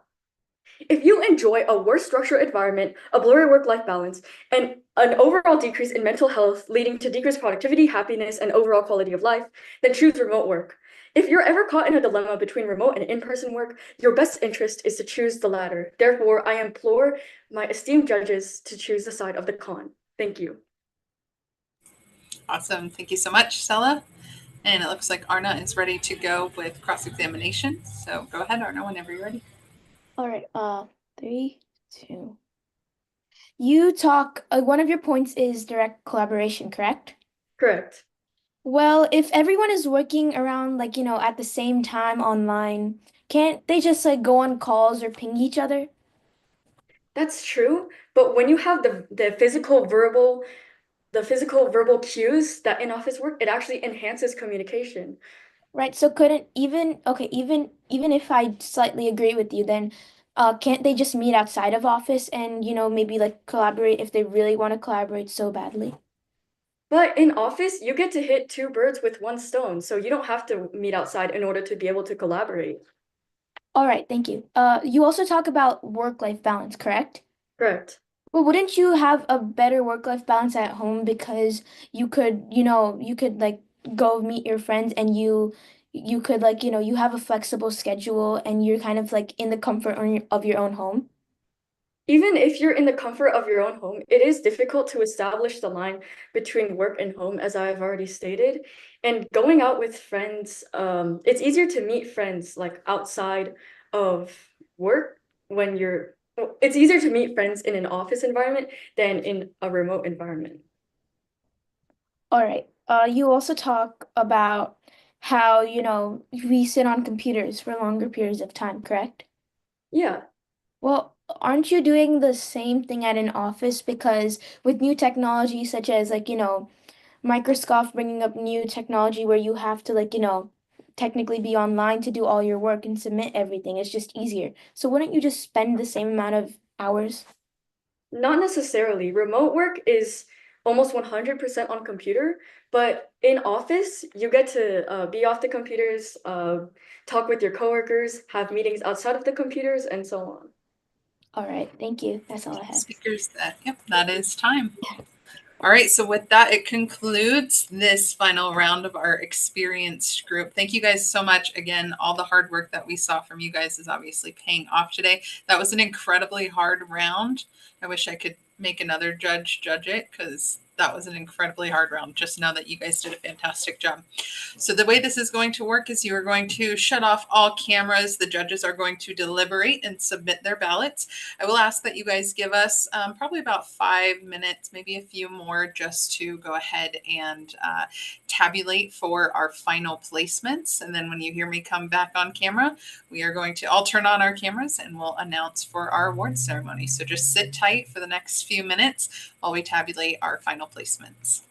If you enjoy a worse structured environment, a blurry work-life balance, and an overall decrease in mental health leading to decreased productivity, happiness, and overall quality of life, then choose remote work. If you're ever caught in a dilemma between remote and in-person work, your best interest is to choose the latter. Therefore, I implore my esteemed judges to choose the side of the con. Thank you. Awesome. Thank you so much, Stella. And it looks like Arna is ready to go with cross-examination. So go ahead, Arna, whenever you're ready. All right, 3, 2. You talk, one of your points is direct collaboration, correct? Correct. Well, if everyone is working around, like, at the same time online, can't they just like go on calls or ping each other? That's true, but when you have the physical verbal cues that in office work, it actually enhances communication. Right, so couldn't even if I slightly agree with you, then can't they just meet outside of office and, maybe like collaborate if they really want to collaborate so badly? But in office, you get to hit two birds with one stone, so you don't have to meet outside in order to be able to collaborate. All right, thank you. You also talk about work-life balance, correct? Correct. Well, wouldn't you have a better work-life balance at home because you could like go meet your friends and you could like, you have a flexible schedule and you're kind of like in the comfort of your own home? Even if you're in the comfort of your own home, it is difficult to establish the line between work and home, as I've already stated. And going out with friends, it's easier to meet friends like outside of work when it's easier to meet friends in an office environment than in a remote environment. All right. You also talk about how, we sit on computers for longer periods of time, correct? Yeah. Well, aren't you doing the same thing at an office? Because with new technology, such as like, Microsoft bringing up new technology where you have to like, technically be online to do all your work and submit everything, it's just easier. So wouldn't you just spend the same amount of hours? Not necessarily. Remote work is almost 100% on computer, but in office, you get to be off the computers, talk with your coworkers, have meetings outside of the computers, and so on. All right, thank you. That's all I have. Speakers, that is time. All right, so with that, it concludes this final round of our experienced group. Thank you guys so much. Again, all the hard work that we saw from you guys is obviously paying off today. That was an incredibly hard round. I wish I could make another judge it because that was an incredibly hard round. Just know that you guys did a fantastic job. So the way this is going to work is you are going to shut off all cameras. The judges are going to deliberate and submit their ballots. I will ask that you guys give us probably about 5 minutes, maybe a few more, just to go ahead and tabulate for our final placements. And then when you hear me come back on camera, we are going to all turn on our cameras and we'll announce for our awards ceremony. So just sit tight for the next few minutes while we tabulate our final placements.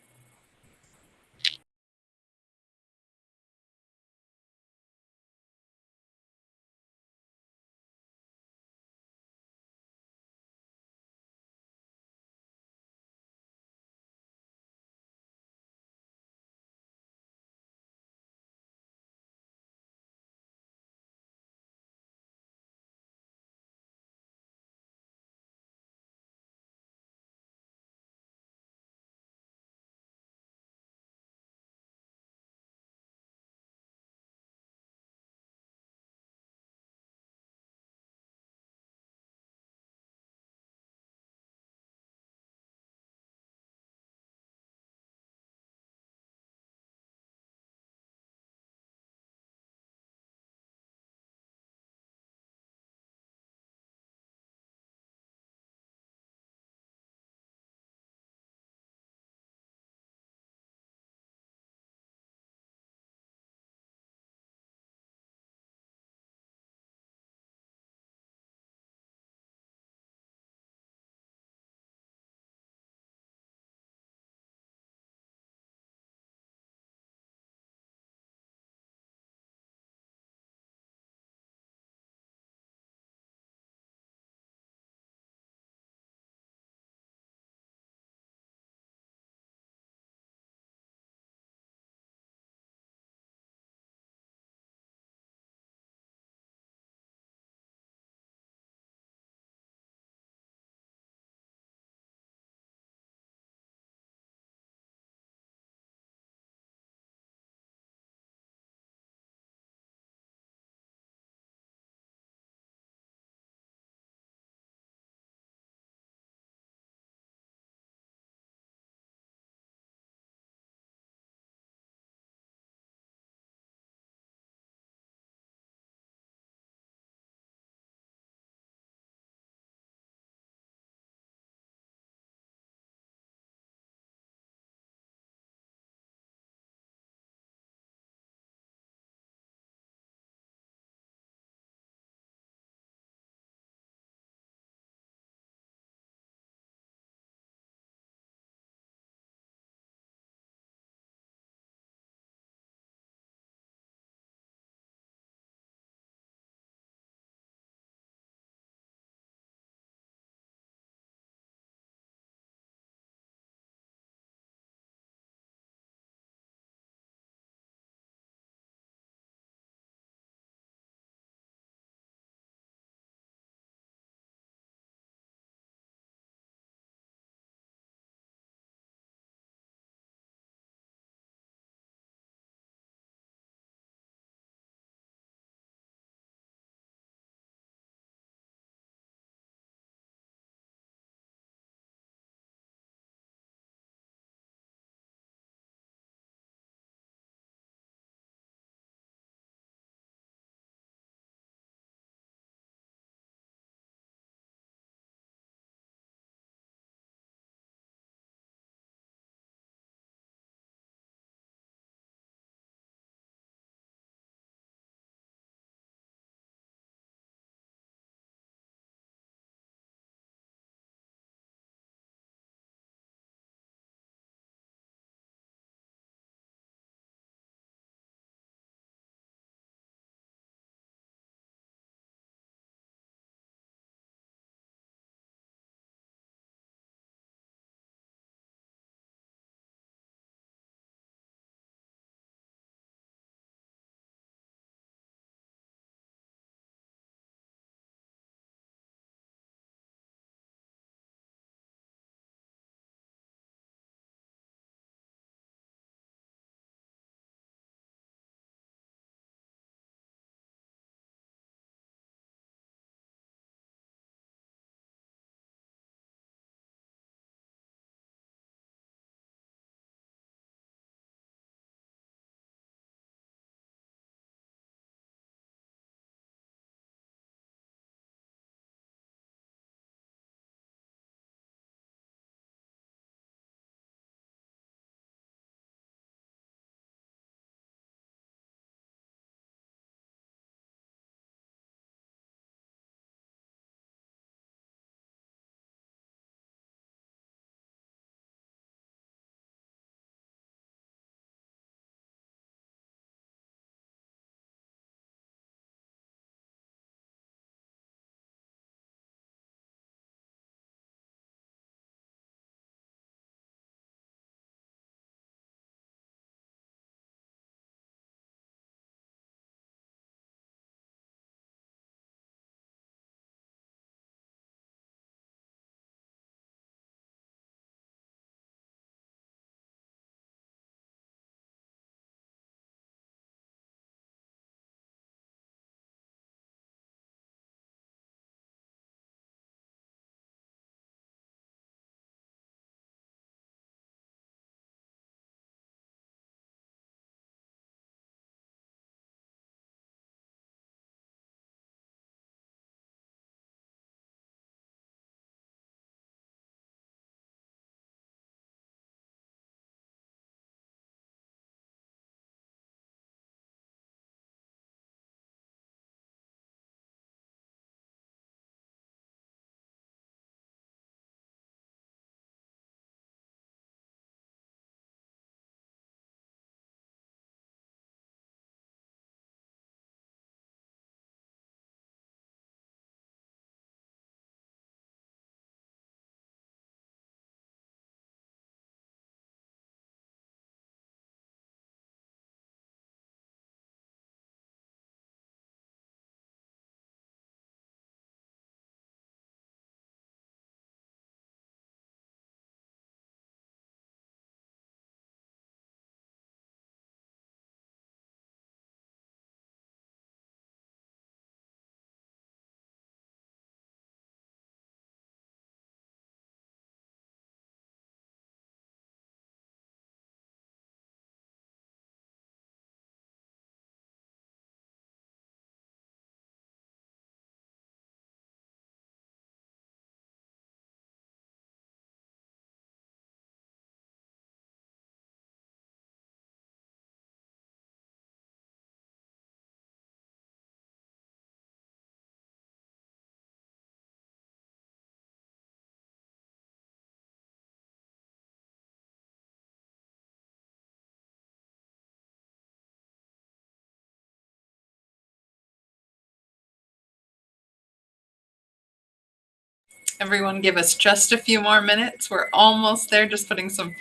Everyone give us just a few more minutes. We're almost there, just putting some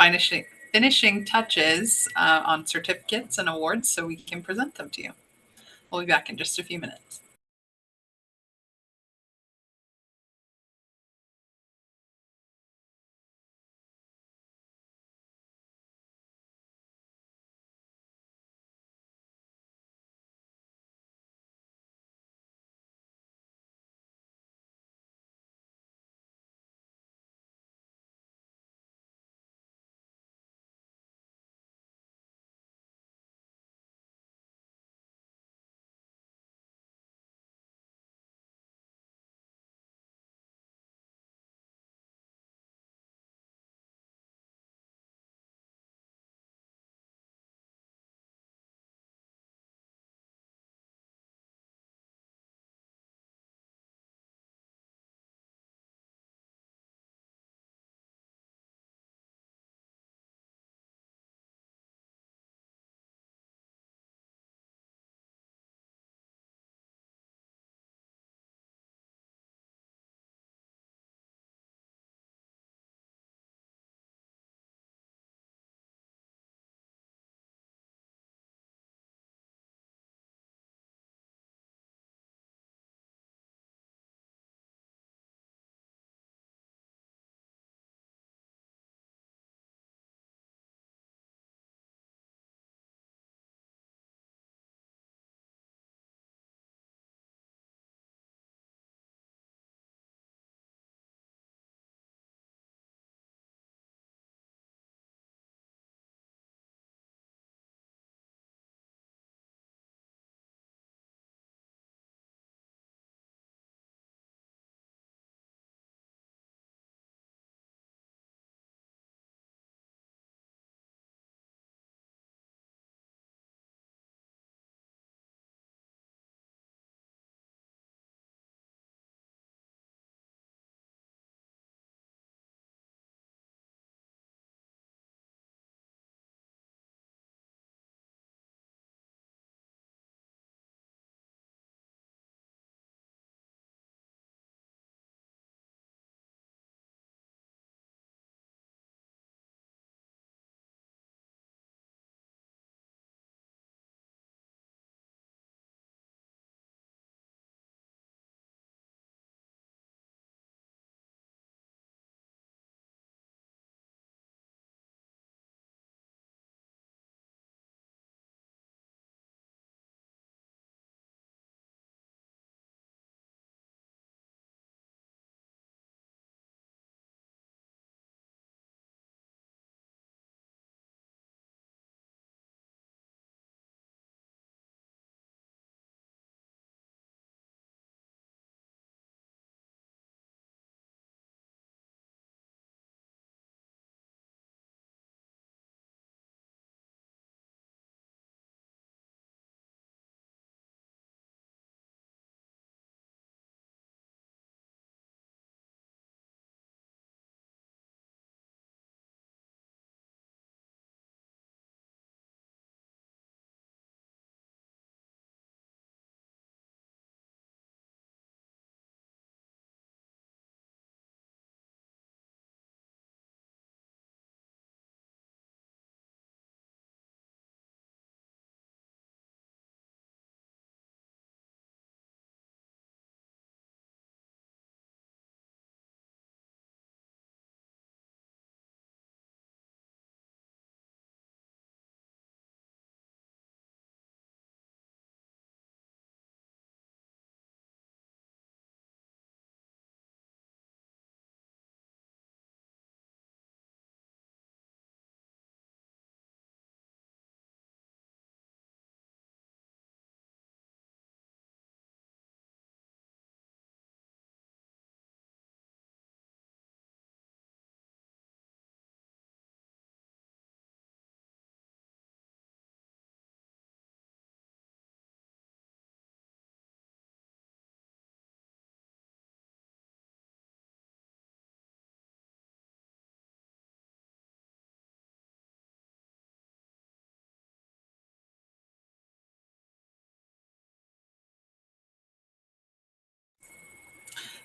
finishing touches on certificates and awards so we can present them to you. We'll be back in just a few minutes.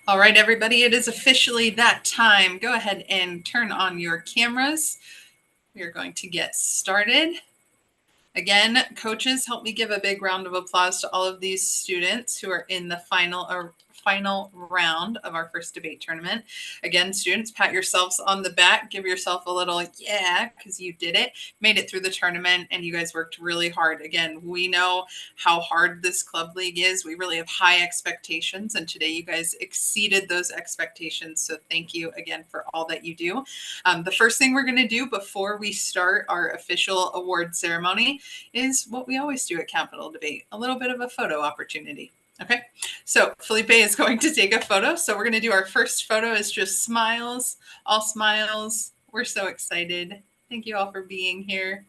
All right, everybody, it is officially that time. Go ahead and turn on your cameras. We are going to get started. Again, coaches, help me give a big round of applause to all of these students who are in the final round of our first debate tournament. Again, students, pat yourselves on the back, give yourself a little yeah, because you did it, made it through the tournament, and you guys worked really hard. Again, we know how hard this club league is. We really have high expectations, and today you guys exceeded those expectations. So thank you again for all that you do. The first thing we're going to do before we start our official award ceremony is what we always do at Capital Debate, a little bit of a photo opportunity. Okay, so Felipe is going to take a photo. So we're going to do our first photo is just smiles, all smiles. We're so excited. Thank you all for being here.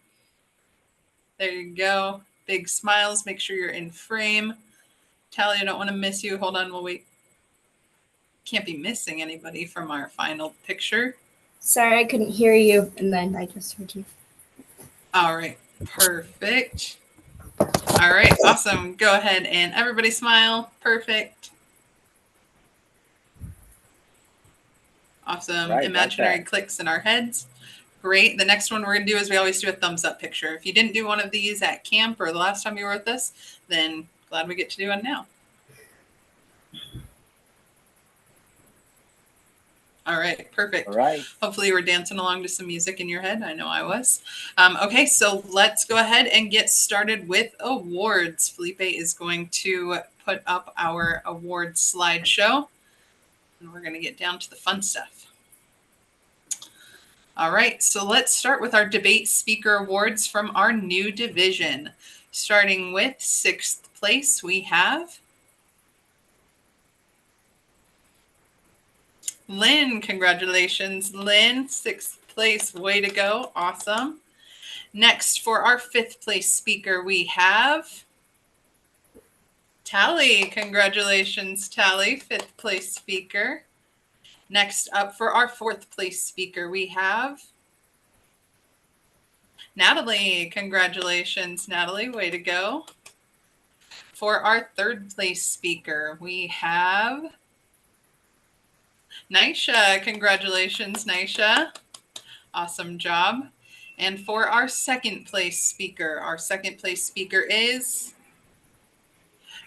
There you go. Big smiles. Make sure you're in frame. Tally, I don't want to miss you. Hold on, we'll wait. Can't be missing anybody from our final picture. Sorry, I couldn't hear you, and then I just heard you. All right, perfect. All right, awesome. Go ahead and everybody smile. Perfect. Awesome. Right, Imaginary like clicks in our heads. Great. The next one we're going to do is we always do a thumbs up picture. If you didn't do one of these at camp or the last time you were with us, then glad we get to do one now. All right, perfect. All right. Hopefully you were dancing along to some music in your head. I know I was. Okay, so let's go ahead and get started with awards. Felipe is going to put up our award slideshow, and we're going to get down to the fun stuff. All right, so let's start with our debate speaker awards from our new division. Starting with 6th place, we have Lynn. Congratulations, Lynn. 6th place, way to go. Awesome. Next, for our 5th place speaker, we have Tally. Congratulations, Tally, 5th place speaker. Next up for our 4th place speaker, we have Natalie. Congratulations, Natalie. Way to go. For our 3rd place speaker, we have Nisha. Congratulations, Nisha. Awesome job. And for our 2nd place speaker is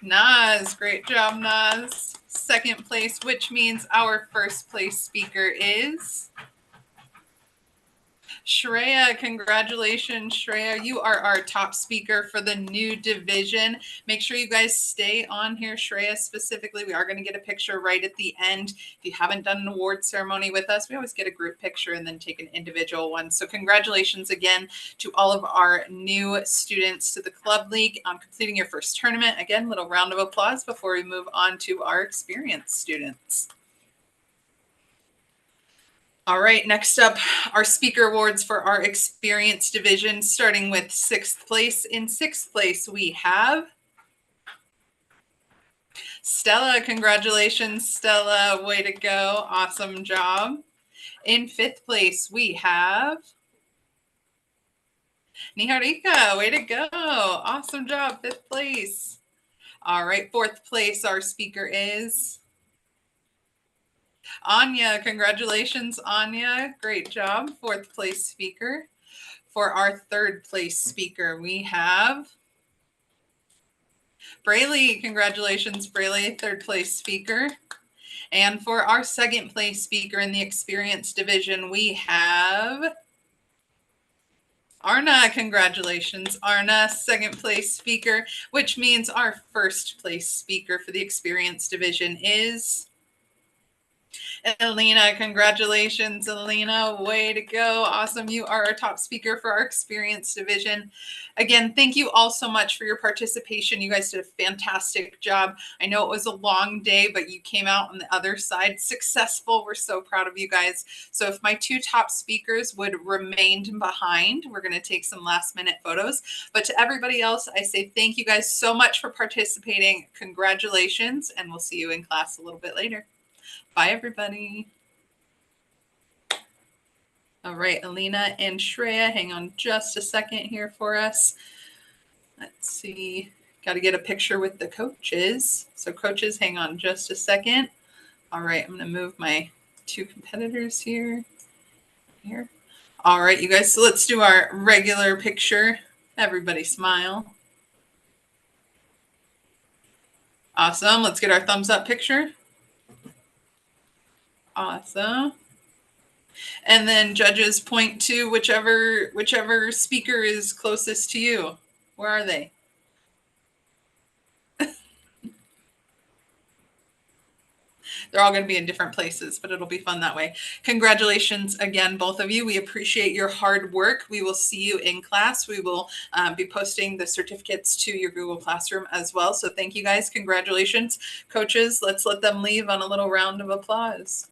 Naz. Great job, Naz. 2nd place, which means our 1st place speaker is Shreya. Congratulations, Shreya. You are our top speaker for the new division. Make sure you guys stay on here, Shreya specifically. We are going to get a picture right at the end. If you haven't done an award ceremony with us, we always get a group picture and then take an individual one. So congratulations again to all of our new students to the Club League on completing your first tournament. Again, little round of applause before we move on to our experienced students. All right, next up, our speaker awards for our experienced division, starting with 6th place. In 6th place, we have Stella. Congratulations, Stella. Way to go. Awesome job. In 5th place, we have Niharika. Way to go. Awesome job. 5th place. All right, 4th place, our speaker is Anya. Congratulations, Anya. Great job. 4th place speaker. For our 3rd place speaker, we have Braylee. Congratulations, Braylee. 3rd place speaker. And for our 2nd place speaker in the experienced division, we have Arna. Congratulations, Arna. 2nd place speaker, which means our 1st place speaker for the experienced division is Elena. Congratulations, Elena. Way to go. Awesome. You are our top speaker for our experienced division. Again, thank you all so much for your participation. You guys did a fantastic job. I know it was a long day, but you came out on the other side successful. We're so proud of you guys. So if my 2 top speakers would remain behind, we're going to take some last minute photos. But to everybody else, I say thank you guys so much for participating. Congratulations, and we'll see you in class a little bit later. Bye, everybody. All right, Alina and Shreya, hang on just a second here for us. Let's see. Got to get a picture with the coaches. So coaches, hang on just a second. All right, I'm going to move my two competitors here. All right, you guys, so let's do our regular picture. Everybody smile. Awesome. Let's get our thumbs up picture. Awesome. And then judges point to whichever speaker is closest to you. Where are they? They're all going to be in different places, but it'll be fun that way. Congratulations again, both of you. We appreciate your hard work. We will see you in class. We will be posting the certificates to your Google Classroom as well. So thank you guys. Congratulations. Coaches, let's let them leave on a little round of applause.